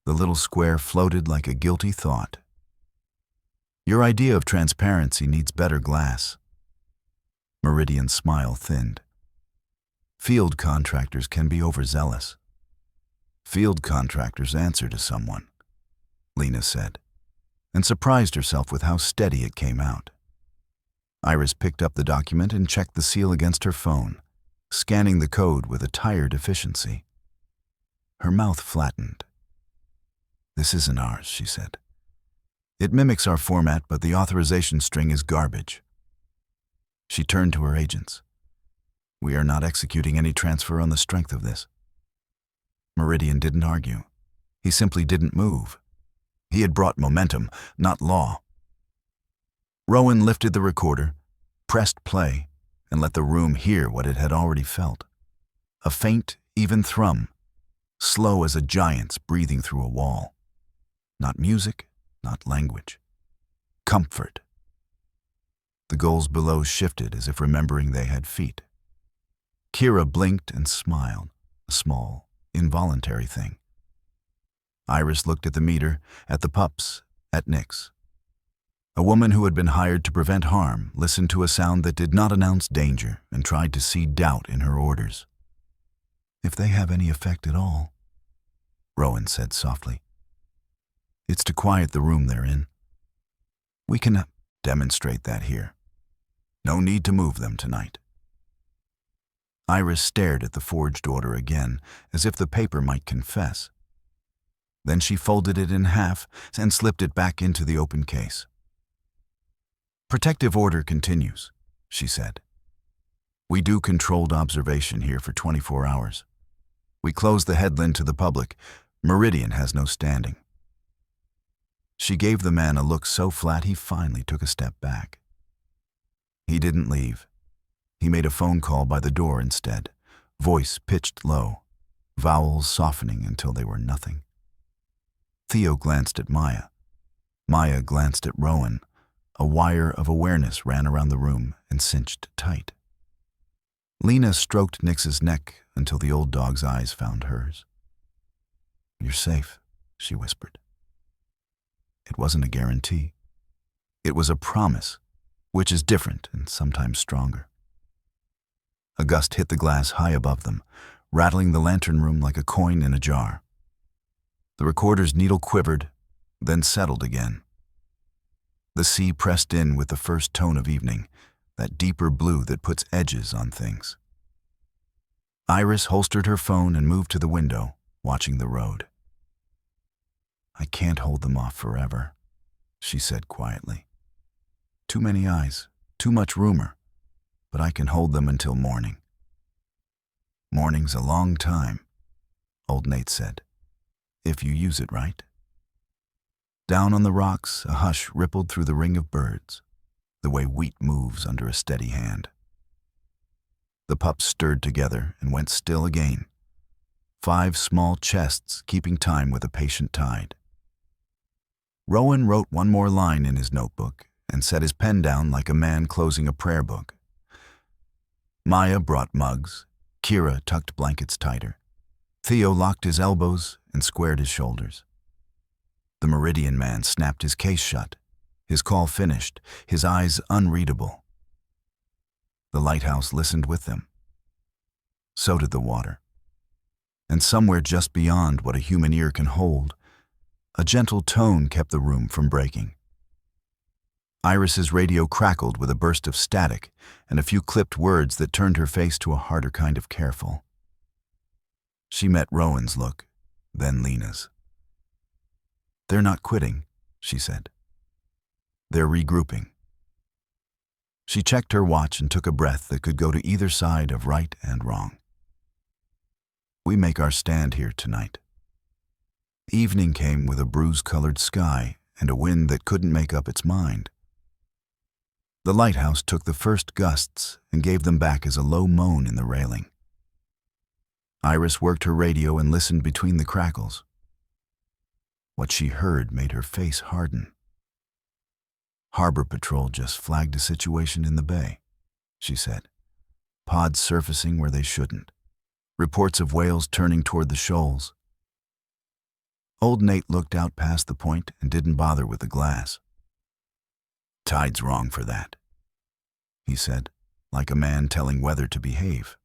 The little square floated like a guilty thought. "Your idea of transparency needs better glass." Meridian's smile thinned. "Field contractors can be overzealous." "Field contractors answer to someone," Lena said, and surprised herself with how steady it came out. Iris picked up the document and checked the seal against her phone, scanning the code with a tired efficiency. Her mouth flattened. "This isn't ours," she said. It mimics our format, but the authorization string is garbage. She turned to her agents. We are not executing any transfer on the strength of this. Meridian didn't argue. He simply didn't move. He had brought momentum, not law. Rowan lifted the recorder, pressed play, and let the room hear what it had already felt. A faint, even thrum, slow as a giant's breathing through a wall. Not music, not language. Comfort. The gulls below shifted as if remembering they had feet. Kira blinked and smiled, a small, involuntary thing. Iris looked at the meter, at the pups, at Nix. A woman who had been hired to prevent harm listened to a sound that did not announce danger and tried to seed doubt in her orders. If they have any effect at all, Rowan said softly. It's to quiet the room they're in. We can demonstrate that here. No need to move them tonight. Iris stared at the forged order again, as if the paper might confess. Then she folded it in half and slipped it back into the open case. Protective order continues, she said. We do controlled observation here for 24 hours. We close the headland to the public. Meridian has no standing. She gave the man a look so flat he finally took a step back. He didn't leave. He made a phone call by the door instead, voice pitched low, vowels softening until they were nothing. Theo glanced at Maya. Maya glanced at Rowan. A wire of awareness ran around the room and cinched tight. Lena stroked Nix's neck until the old dog's eyes found hers. You're safe, she whispered. It wasn't a guarantee. It was a promise, which is different and sometimes stronger. A gust hit the glass high above them, rattling the lantern room like a coin in a jar. The recorder's needle quivered, then settled again. The sea pressed in with the first tone of evening, that deeper blue that puts edges on things. Iris holstered her phone and moved to the window, watching the road. I can't hold them off forever, she said quietly. Too many eyes, too much rumor, but I can hold them until morning. Morning's a long time, old Nate said, if you use it right. Down on the rocks, a hush rippled through the ring of birds, the way wheat moves under a steady hand. The pups stirred together and went still again, 5 small chests keeping time with a patient tide. Rowan wrote one more line in his notebook and set his pen down like a man closing a prayer book. Maya brought mugs, Kira tucked blankets tighter. Theo locked his elbows and squared his shoulders. The Meridian man snapped his case shut, his call finished, his eyes unreadable. The lighthouse listened with them. So did the water. And somewhere just beyond what a human ear can hold, a gentle tone kept the room from breaking. Iris's radio crackled with a burst of static and a few clipped words that turned her face to a harder kind of careful. She met Rowan's look, then Lena's. They're not quitting, she said. They're regrouping. She checked her watch and took a breath that could go to either side of right and wrong. We make our stand here tonight. Evening came with a bruise-colored sky and a wind that couldn't make up its mind. The lighthouse took the first gusts and gave them back as a low moan in the railing. Iris worked her radio and listened between the crackles. What she heard made her face harden. Harbor Patrol just flagged a situation in the bay, she said. Pods surfacing where they shouldn't. Reports of whales turning toward the shoals. Old Nate looked out past the point and didn't bother with the glass. Tide's wrong for that, he said, like a man telling weather to behave.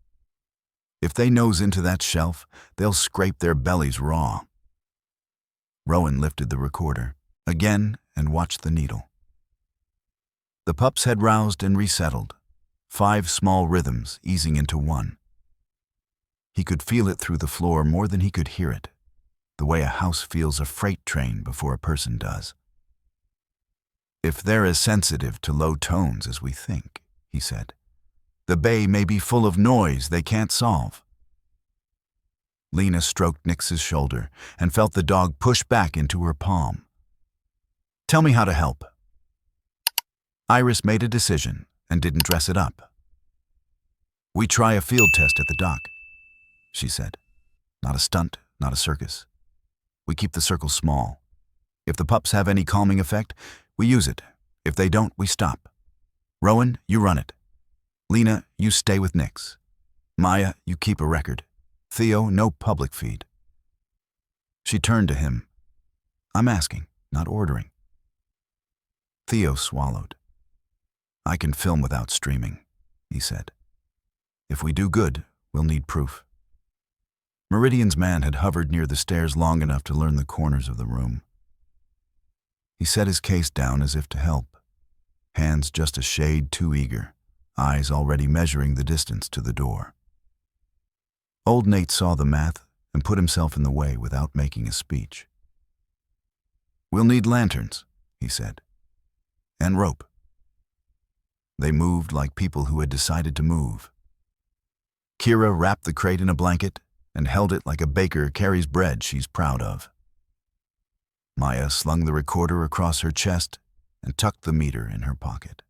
If they nose into that shelf, they'll scrape their bellies raw. Rowan lifted the recorder, again, and watched the needle. The pups had roused and resettled, 5 small rhythms easing into one. He could feel it through the floor more than he could hear it, the way a house feels a freight train before a person does. "If they're as sensitive to low tones as we think," he said, "the bay may be full of noise they can't solve." Lena stroked Nix's shoulder and felt the dog push back into her palm. "Tell me how to help." Iris made a decision and didn't dress it up. "We try a field test at the dock," she said. "Not a stunt, not a circus. We keep the circle small. If the pups have any calming effect, we use it. If they don't, we stop. Rowan, you run it. Lena, you stay with Nix. Maya, you keep a record. Theo, no public feed." She turned to him. "I'm asking, not ordering." Theo swallowed. "I can film without streaming," he said. "If we do good, we'll need proof." Meridian's man had hovered near the stairs long enough to learn the corners of the room. He set his case down as if to help, hands just a shade too eager, eyes already measuring the distance to the door. Old Nate saw the math and put himself in the way without making a speech. "We'll need lanterns," he said, "and rope." They moved like people who had decided to move. Kira wrapped the crate in a blanket and held it like a baker carries bread she's proud of. Maya slung the recorder across her chest and tucked the meter in her pocket.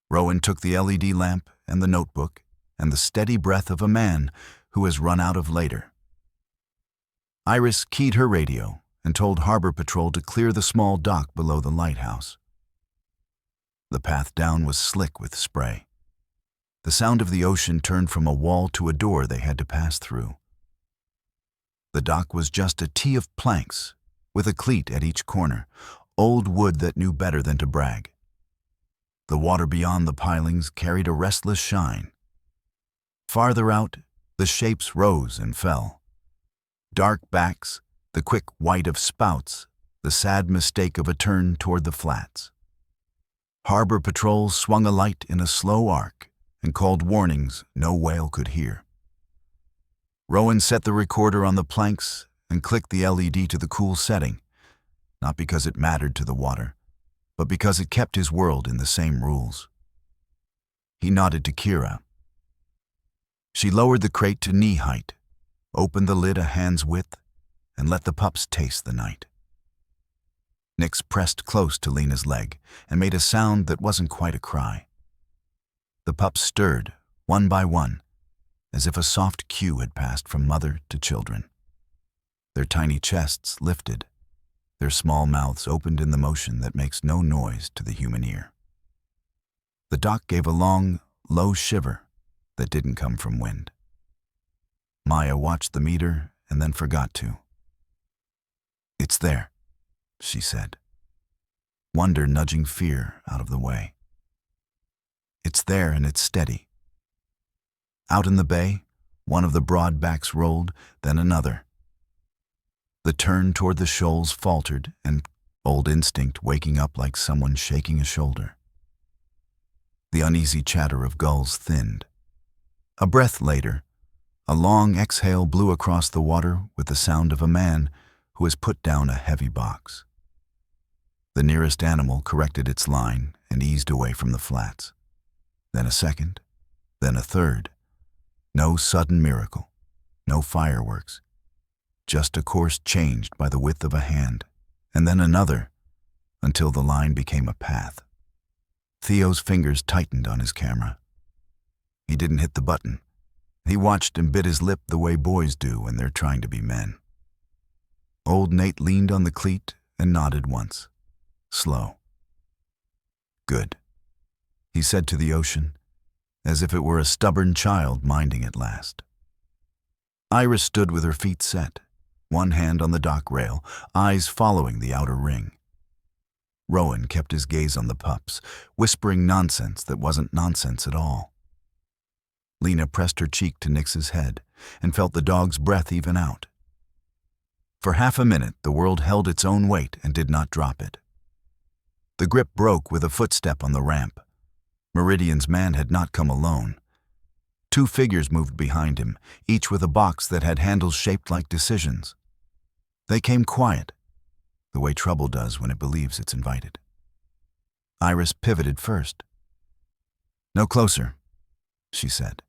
Rowan took the LED lamp and the notebook and the steady breath of a man who has run out of later. Iris keyed her radio and told Harbor Patrol to clear the small dock below the lighthouse. The path down was slick with spray. The sound of the ocean turned from a wall to a door they had to pass through. The dock was just a T of planks, with a cleat at each corner, old wood that knew better than to brag. The water beyond the pilings carried a restless shine. Farther out, the shapes rose and fell. Dark backs, the quick white of spouts, the sad mistake of a turn toward the flats. Harbor Patrol swung a light in a slow arc and called warnings no whale could hear. Rowan set the recorder on the planks and clicked the LED to the cool setting, not because it mattered to the water, but because it kept his world in the same rules. He nodded to Kira. She lowered the crate to knee height, opened the lid a hand's width, and let the pups taste the night. Nix pressed close to Lena's leg and made a sound that wasn't quite a cry. The pups stirred, one by one, as if a soft cue had passed from mother to children. Their tiny chests lifted, their small mouths opened in the motion that makes no noise to the human ear. The dock gave a long, low shiver that didn't come from wind. Maya watched the meter and then forgot to. "It's there," she said, wonder nudging fear out of the way. "It's there and it's steady." Out in the bay, one of the broad backs rolled, then another. The turn toward the shoals faltered, and old instinct waking up like someone shaking a shoulder. The uneasy chatter of gulls thinned. A breath later, a long exhale blew across the water with the sound of a man who has put down a heavy box. The nearest animal corrected its line and eased away from the flats. Then a second, then a third. No sudden miracle, no fireworks, just a course changed by the width of a hand, and then another, until the line became a path. Theo's fingers tightened on his camera. He didn't hit the button. He watched and bit his lip the way boys do when they're trying to be men. Old Nate leaned on the cleat and nodded once, slow. "Good," he said to the ocean, as if it were a stubborn child minding at last. Iris stood with her feet set, one hand on the dock rail, eyes following the outer ring. Rowan kept his gaze on the pups, whispering nonsense that wasn't nonsense at all. Lena pressed her cheek to Nix's head and felt the dog's breath even out. For half a minute, the world held its own weight and did not drop it. The grip broke with a footstep on the ramp. Meridian's man had not come alone. Two figures moved behind him, each with a box that had handles shaped like decisions. They came quiet, the way trouble does when it believes it's invited. Iris pivoted first. "No closer," she said,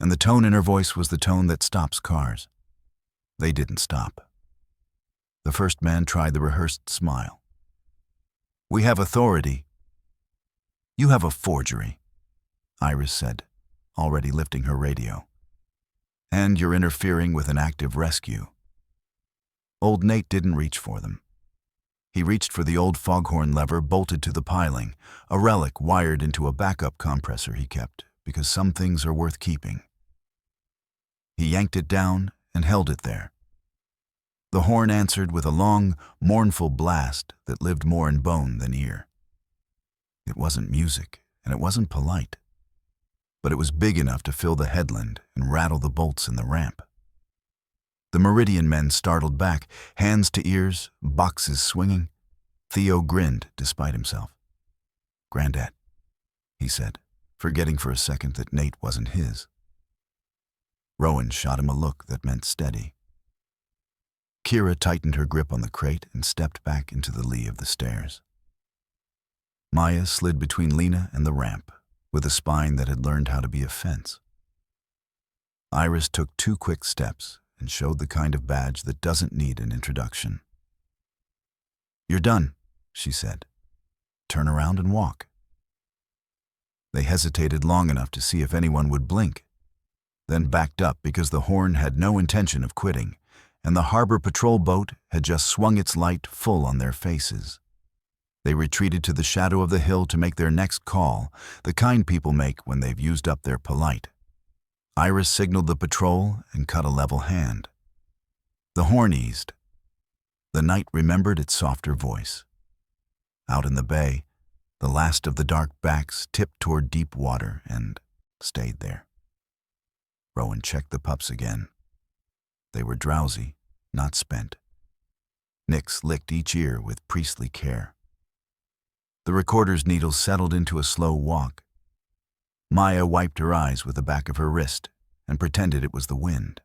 and the tone in her voice was the tone that stops cars. They didn't stop. The first man tried the rehearsed smile. "We have authority." "You have a forgery," Iris said, already lifting her radio. "And you're interfering with an active rescue." Old Nate didn't reach for them. He reached for the old foghorn lever bolted to the piling, a relic wired into a backup compressor he kept, because some things are worth keeping. He yanked it down and held it there. The horn answered with a long, mournful blast that lived more in bone than ear. It wasn't music, and it wasn't polite, but it was big enough to fill the headland and rattle the bolts in the ramp. The Meridian men startled back, hands to ears, boxes swinging. Theo grinned despite himself. "Granddad," he said, forgetting for a second that Nate wasn't his. Rowan shot him a look that meant steady. Kira tightened her grip on the crate and stepped back into the lee of the stairs. Maya slid between Lena and the ramp, with a spine that had learned how to be a fence. Iris took 2 quick steps and showed the kind of badge that doesn't need an introduction. "You're done," she said. "Turn around and walk." They hesitated long enough to see if anyone would blink, then backed up because the horn had no intention of quitting, and the harbor patrol boat had just swung its light full on their faces. They retreated to the shadow of the hill to make their next call, the kind people make when they've used up their polite. Iris signaled the patrol and cut a level hand. The horn eased. The night remembered its softer voice. Out in the bay, the last of the dark backs tipped toward deep water and stayed there. Rowan checked the pups again. They were drowsy, not spent. Nix licked each ear with priestly care. The recorder's needle settled into a slow walk. Maya wiped her eyes with the back of her wrist and pretended it was the wind.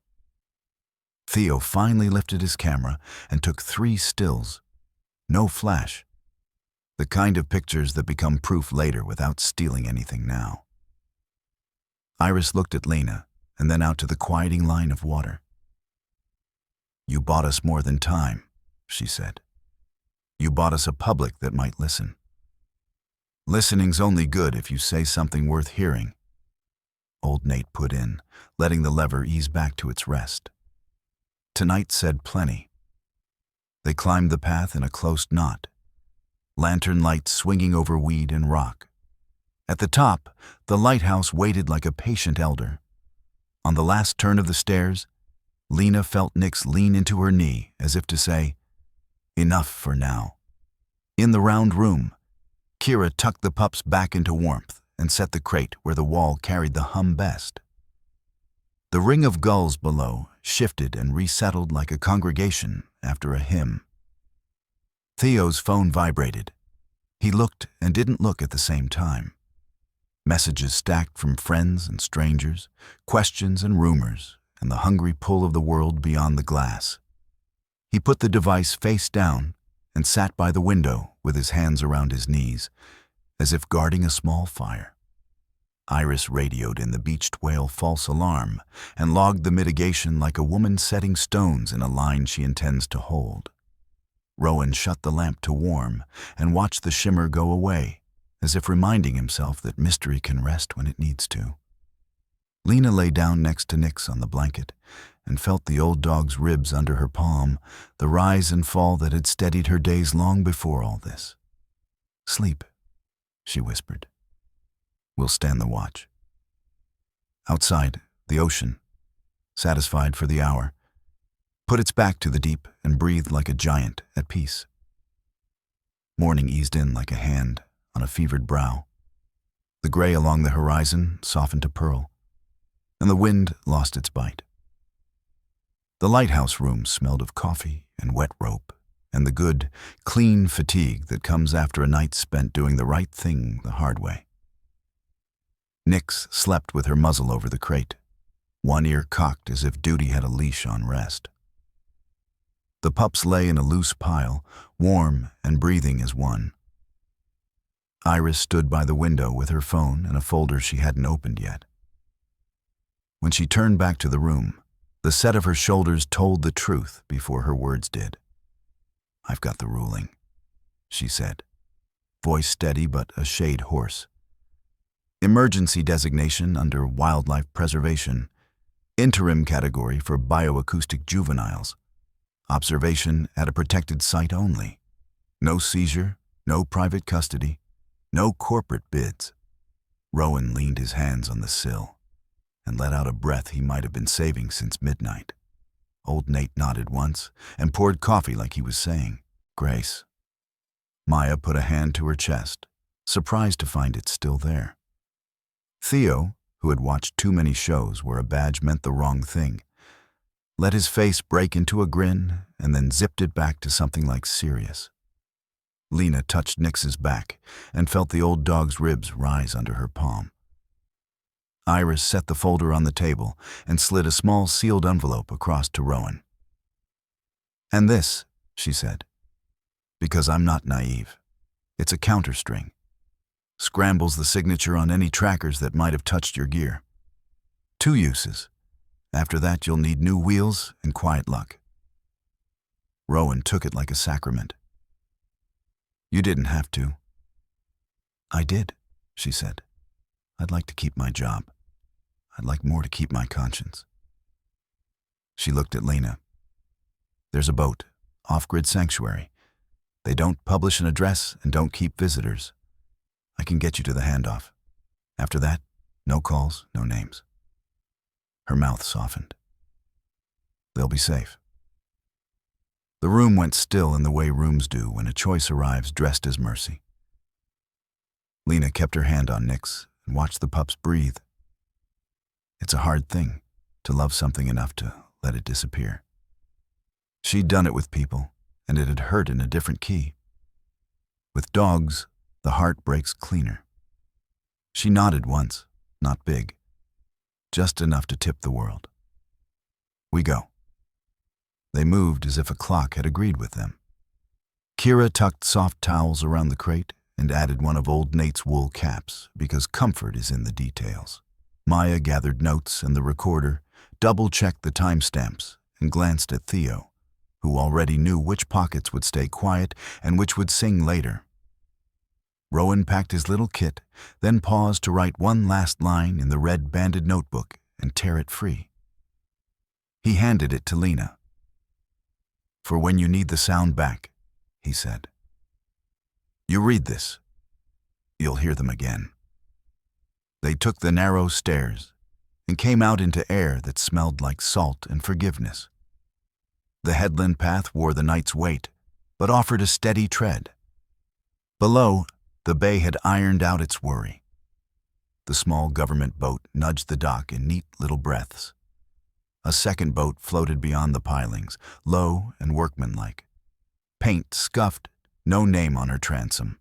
Theo finally lifted his camera and took 3 stills. No flash. The kind of pictures that become proof later without stealing anything now. Iris looked at Lena and then out to the quieting line of water. "You bought us more than time," she said. "You bought us a public that might listen. Listening's only good if you say something worth hearing." Old Nate put in, letting the lever ease back to its rest. Tonight said plenty. They climbed the path in a close knot, lantern lights swinging over weed and rock. At the top, the lighthouse waited like a patient elder. On the last turn of the stairs, Lena felt Nix lean into her knee as if to say, "Enough for now." In the round room, Kira tucked the pups back into warmth and set the crate where the wall carried the hum best. The ring of gulls below shifted and resettled like a congregation after a hymn. Theo's phone vibrated. He looked and didn't look at the same time. Messages stacked from friends and strangers, questions and rumors, and the hungry pull of the world beyond the glass. He put the device face down and sat by the window with his hands around his knees, as if guarding a small fire. Iris radioed in the beached whale false alarm and logged the mitigation like a woman setting stones in a line she intends to hold. Rowan shut the lamp to warm and watched the shimmer go away, as if reminding himself that mystery can rest when it needs to. Lena lay down next to Nix on the blanket and felt the old dog's ribs under her palm, the rise and fall that had steadied her days long before all this. "Sleep," she whispered. "We'll stand the watch." Outside, the ocean, satisfied for the hour, put its back to the deep and breathed like a giant at peace. Morning eased in like a hand on a fevered brow. The gray along the horizon softened to pearl, and the wind lost its bite. The lighthouse room smelled of coffee and wet rope and the good, clean fatigue that comes after a night spent doing the right thing the hard way. Nix slept with her muzzle over the crate, one ear cocked as if duty had a leash on rest. The pups lay in a loose pile, warm and breathing as one. Iris stood by the window with her phone and a folder she hadn't opened yet. When she turned back to the room, the set of her shoulders told the truth before her words did. "I've got the ruling," she said, voice steady but a shade hoarse. "Emergency designation under wildlife preservation, interim category for bioacoustic juveniles, observation at a protected site only, no seizure, no private custody, no corporate bids." Rowan leaned his hands on the sill and let out a breath he might have been saving since midnight. Old Nate nodded once and poured coffee like he was saying, "Grace." Maya put a hand to her chest, surprised to find it still there. Theo, who had watched too many shows where a badge meant the wrong thing, let his face break into a grin and then zipped it back to something like serious. Lena touched Nix's back and felt the old dog's ribs rise under her palm. Iris set the folder on the table and slid a small sealed envelope across to Rowan. "And this," she said, "because I'm not naive. It's a counterstring. Scrambles the signature on any trackers that might have touched your gear. 2 uses. After that, you'll need new wheels and quiet luck." Rowan took it like a sacrament. "You didn't have to." "I did," she said. "I'd like to keep my job. I'd like more to keep my conscience." She looked at Lena. "There's a boat, off-grid sanctuary. They don't publish an address and don't keep visitors. I can get you to the handoff. After that, no calls, no names." Her mouth softened. "They'll be safe." The room went still in the way rooms do when a choice arrives dressed as mercy. Lena kept her hand on Nix and watched the pups breathe. It's a hard thing to love something enough to let it disappear. She'd done it with people, and it had hurt in a different key. With dogs, the heart breaks cleaner. She nodded once, not big, just enough to tip the world. "We go." They moved as if a clock had agreed with them. Kira tucked soft towels around the crate and added one of old Nate's wool caps because comfort is in the details. Maya gathered notes and the recorder, double-checked the timestamps, and glanced at Theo, who already knew which pockets would stay quiet and which would sing later. Rowan packed his little kit, then paused to write one last line in the red banded notebook and tear it free. He handed it to Lena. "For when you need the sound back," he said. "You read this. You'll hear them again." They took the narrow stairs and came out into air that smelled like salt and forgiveness. The headland path wore the night's weight, but offered a steady tread. Below, the bay had ironed out its worry. The small government boat nudged the dock in neat little breaths. A second boat floated beyond the pilings, low and workmanlike. Paint scuffed, no name on her transom,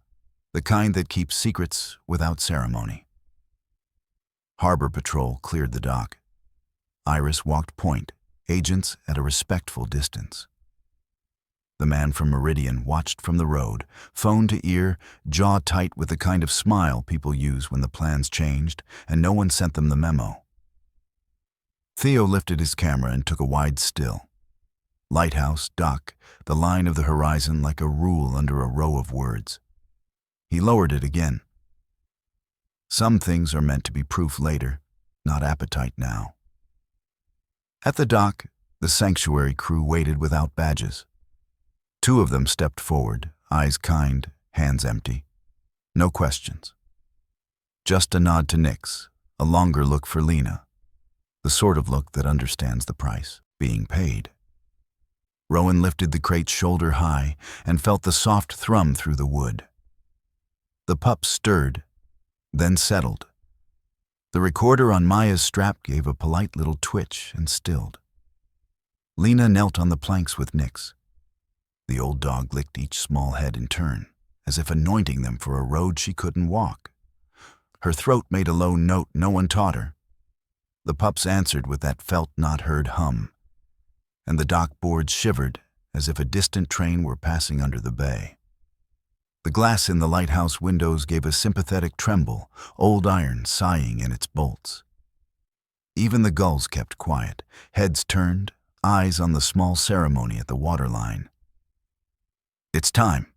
the kind that keeps secrets without ceremony. Harbor Patrol cleared the dock. Iris walked point, agents at a respectful distance. The man from Meridian watched from the road, phone to ear, jaw tight with the kind of smile people use when the plans changed and no one sent them the memo. Theo lifted his camera and took a wide still. Lighthouse, dock, the line of the horizon like a rule under a row of words. He lowered it again. Some things are meant to be proof later, not appetite now. At the dock, the sanctuary crew waited without badges. 2 of them stepped forward, eyes kind, hands empty. No questions. Just a nod to Nix, a longer look for Lena, the sort of look that understands the price, being paid. Rowan lifted the crate shoulder high and felt the soft thrum through the wood. The pups stirred, then settled. The recorder on Maya's strap gave a polite little twitch and stilled. Lena knelt on the planks with Nix. The old dog licked each small head in turn, as if anointing them for a road she couldn't walk. Her throat made a low note no one taught her. The pups answered with that felt not heard hum, and the dock boards shivered as if a distant train were passing under the bay. The glass in the lighthouse windows gave a sympathetic tremble, old iron sighing in its bolts. Even the gulls kept quiet, heads turned, eyes on the small ceremony at the waterline. "It's time,"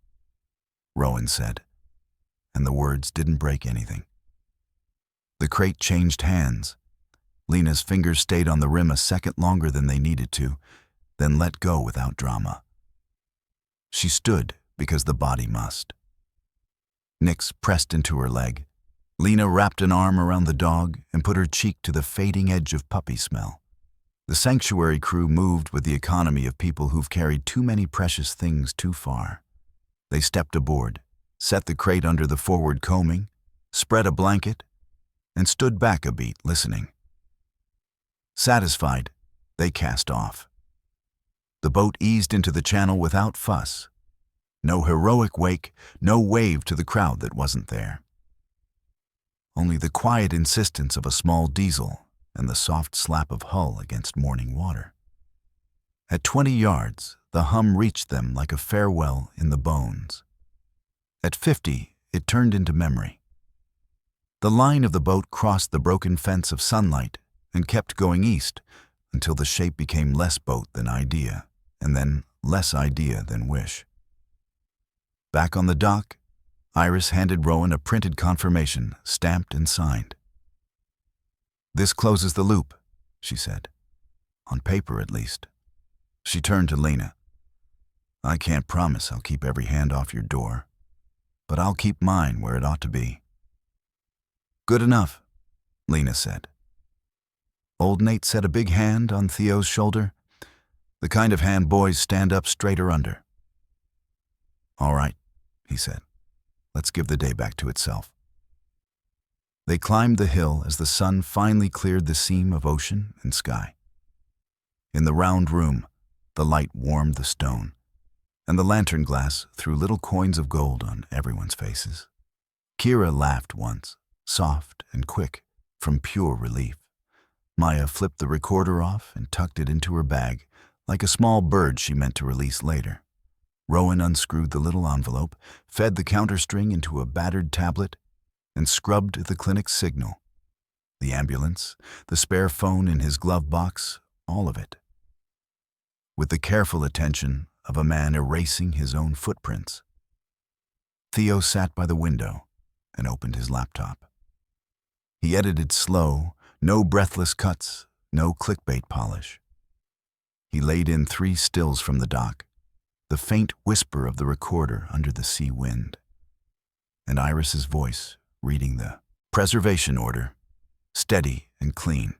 Rowan said, and the words didn't break anything. The crate changed hands. Lena's fingers stayed on the rim a second longer than they needed to, then let go without drama. She stood because the body must. Nix pressed into her leg. Lena wrapped an arm around the dog and put her cheek to the fading edge of puppy smell. The sanctuary crew moved with the economy of people who've carried too many precious things too far. They stepped aboard, set the crate under the forward combing, spread a blanket, and stood back a beat, listening. Satisfied, they cast off. The boat eased into the channel without fuss. No heroic wake, no wave to the crowd that wasn't there. Only the quiet insistence of a small diesel and the soft slap of hull against morning water. At 20 yards, the hum reached them like a farewell in the bones. At 50, it turned into memory. The line of the boat crossed the broken fence of sunlight and kept going east until the shape became less boat than idea, and then less idea than wish. Back on the dock, Iris handed Rowan a printed confirmation, stamped and signed. "This closes the loop," she said. "On paper, at least." She turned to Lena. "I can't promise I'll keep every hand off your door, but I'll keep mine where it ought to be." "Good enough," Lena said. Old Nate set a big hand on Theo's shoulder, the kind of hand boys stand up straighter under. "All right," he said. "Let's give the day back to itself." They climbed the hill as the sun finally cleared the seam of ocean and sky. In the round room, the light warmed the stone, and the lantern glass threw little coins of gold on everyone's faces. Kira laughed once, soft and quick, from pure relief. Maya flipped the recorder off and tucked it into her bag, like a small bird she meant to release later. Rowan unscrewed the little envelope, fed the counterstring into a battered tablet, and scrubbed the clinic's signal. The ambulance, the spare phone in his glove box, all of it. With the careful attention of a man erasing his own footprints. Theo sat by the window and opened his laptop. He edited slow, no breathless cuts, no clickbait polish. He laid in 3 stills from the dock, the faint whisper of the recorder under the sea wind, and Iris's voice reading the preservation order, steady and clean.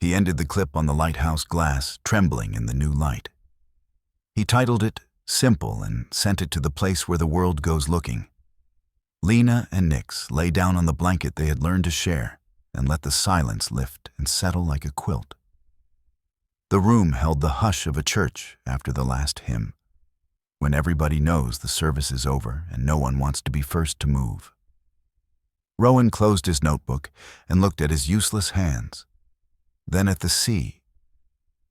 He ended the clip on the lighthouse glass, trembling in the new light. He titled it Simple and sent it to the place where the world goes looking. Lena and Nix lay down on the blanket they had learned to share and let the silence lift and settle like a quilt. The room held the hush of a church after the last hymn, when everybody knows the service is over and no one wants to be first to move. Rowan closed his notebook and looked at his useless hands, then at the sea,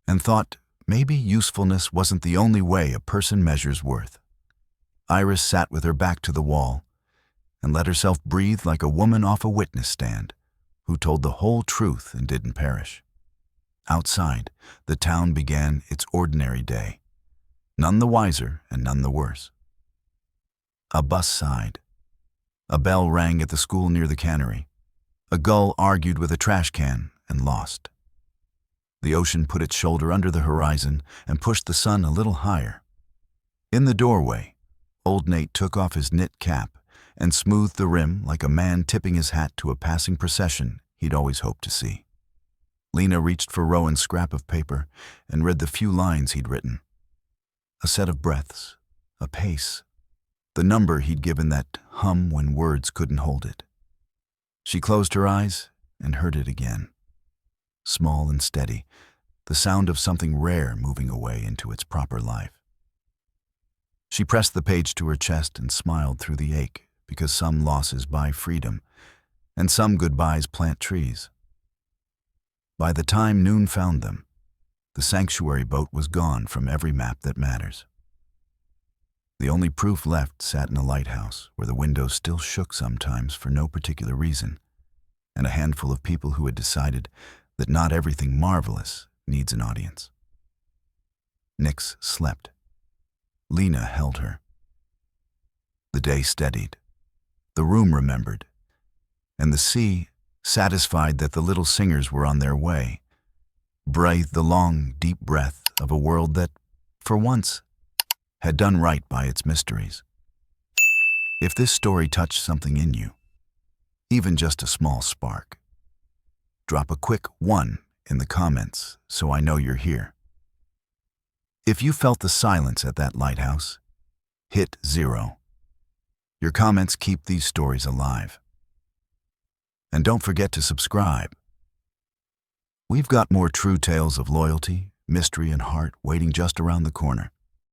and thought maybe usefulness wasn't the only way a person measures worth. Iris sat with her back to the wall and let herself breathe like a woman off a witness stand who told the whole truth and didn't perish. Outside, the town began its ordinary day, none the wiser and none the worse. A bus sighed. A bell rang at the school near the cannery. A gull argued with a trash can and lost. The ocean put its shoulder under the horizon and pushed the sun a little higher. In the doorway, old Nate took off his knit cap and smoothed the rim like a man tipping his hat to a passing procession he'd always hoped to see. Lena reached for Rowan's scrap of paper and read the few lines he'd written. A set of breaths, a pace, the number he'd given that hum when words couldn't hold it. She closed her eyes and heard it again. Small and steady, the sound of something rare moving away into its proper life. She pressed the page to her chest and smiled through the ache, because some losses buy freedom, and some goodbyes plant trees. By the time noon found them, the sanctuary boat was gone from every map that matters. The only proof left sat in a lighthouse where the windows still shook sometimes for no particular reason, and a handful of people who had decided that not everything marvelous needs an audience. Nix slept. Lena held her. The day steadied. The room remembered. And the sea, satisfied that the little singers were on their way, breathed the long, deep breath of a world that, for once, had done right by its mysteries. If this story touched something in you, even just a small spark, drop a quick 1 in the comments so I know you're here. If you felt the silence at that lighthouse, hit 0. Your comments keep these stories alive. And don't forget to subscribe. We've got more true tales of loyalty, mystery, and heart waiting just around the corner.